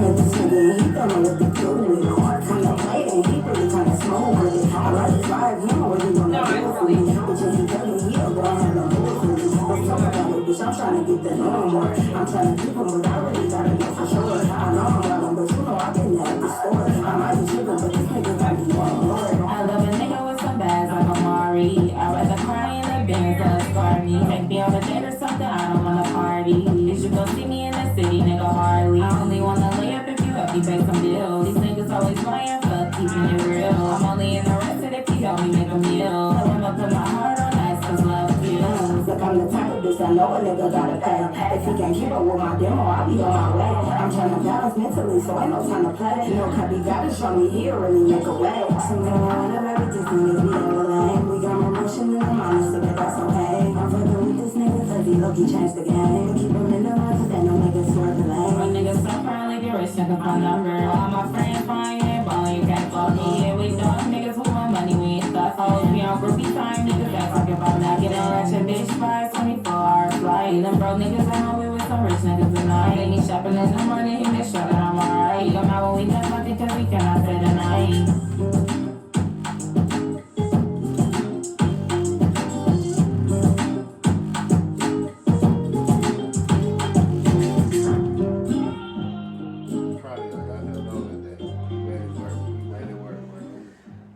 met this nigga and he don't know what to do with it. From the plate and he really trying to smoke with it. I like his vibe, he know what he gonna do for me. But yeah, he telling me he'll go and have no bull with it. Let's talk about it, bitch. I'm trying to get the number. I'm trying to keep him, but I really gotta know for sure. I know I'm wrong, but you know I can have the score. I might be tripping, but this nigga got me on board. I love a nigga with some bags like Amari. I'd rather cry in the Benz than scar me. Take me on a date or something, I don't wanna party. Is you gon' see me in the city, nigga, hardly. I only wanna lay up if you help me pay some bills. These niggas always playing, fuck keeping it real. I'm only interested if you help me make a meal. Tell him I put my heart on ice, cause love kills. Look, I'm the type of bitch I know a nigga gotta pay. If he can't keep up with my demo, I'll be on my way. I'm trying to balance mentally, so ain't no time to play. No copy gotta show me he'll really make a way. So no one of every this niggas be in the lane. We got more motion in the mind, so but that's okay. I'm fucking with this nigga cause he low-key changed the game. Keep him in the mind, cause ain't no niggas swerve the lane. My niggas so friendly, get rich, nigga, my number. All my friends fine, yeah, ballin', you can't fuck me. Yeah, we dog niggas who want money, we ain't stuff. Hoes be on groupie time, niggas that talking about now. Get a ratchet bitch by 24 hours flight. Them bro niggas at home, we with some rich niggas tonight. They need shopping in the morning, he make sure that I'm alright. He come out when we done fucking cause we cannot stay the night.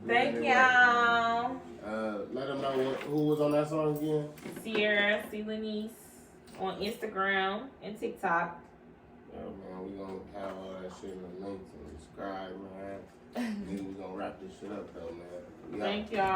Thank y'all. Let them know who was on that song again. Sierra, Celenice on Instagram and TikTok. Yeah, man, we gonna have all that shit in the links and subscribe, man. Then we gonna wrap this shit up though, man. Thank y'all.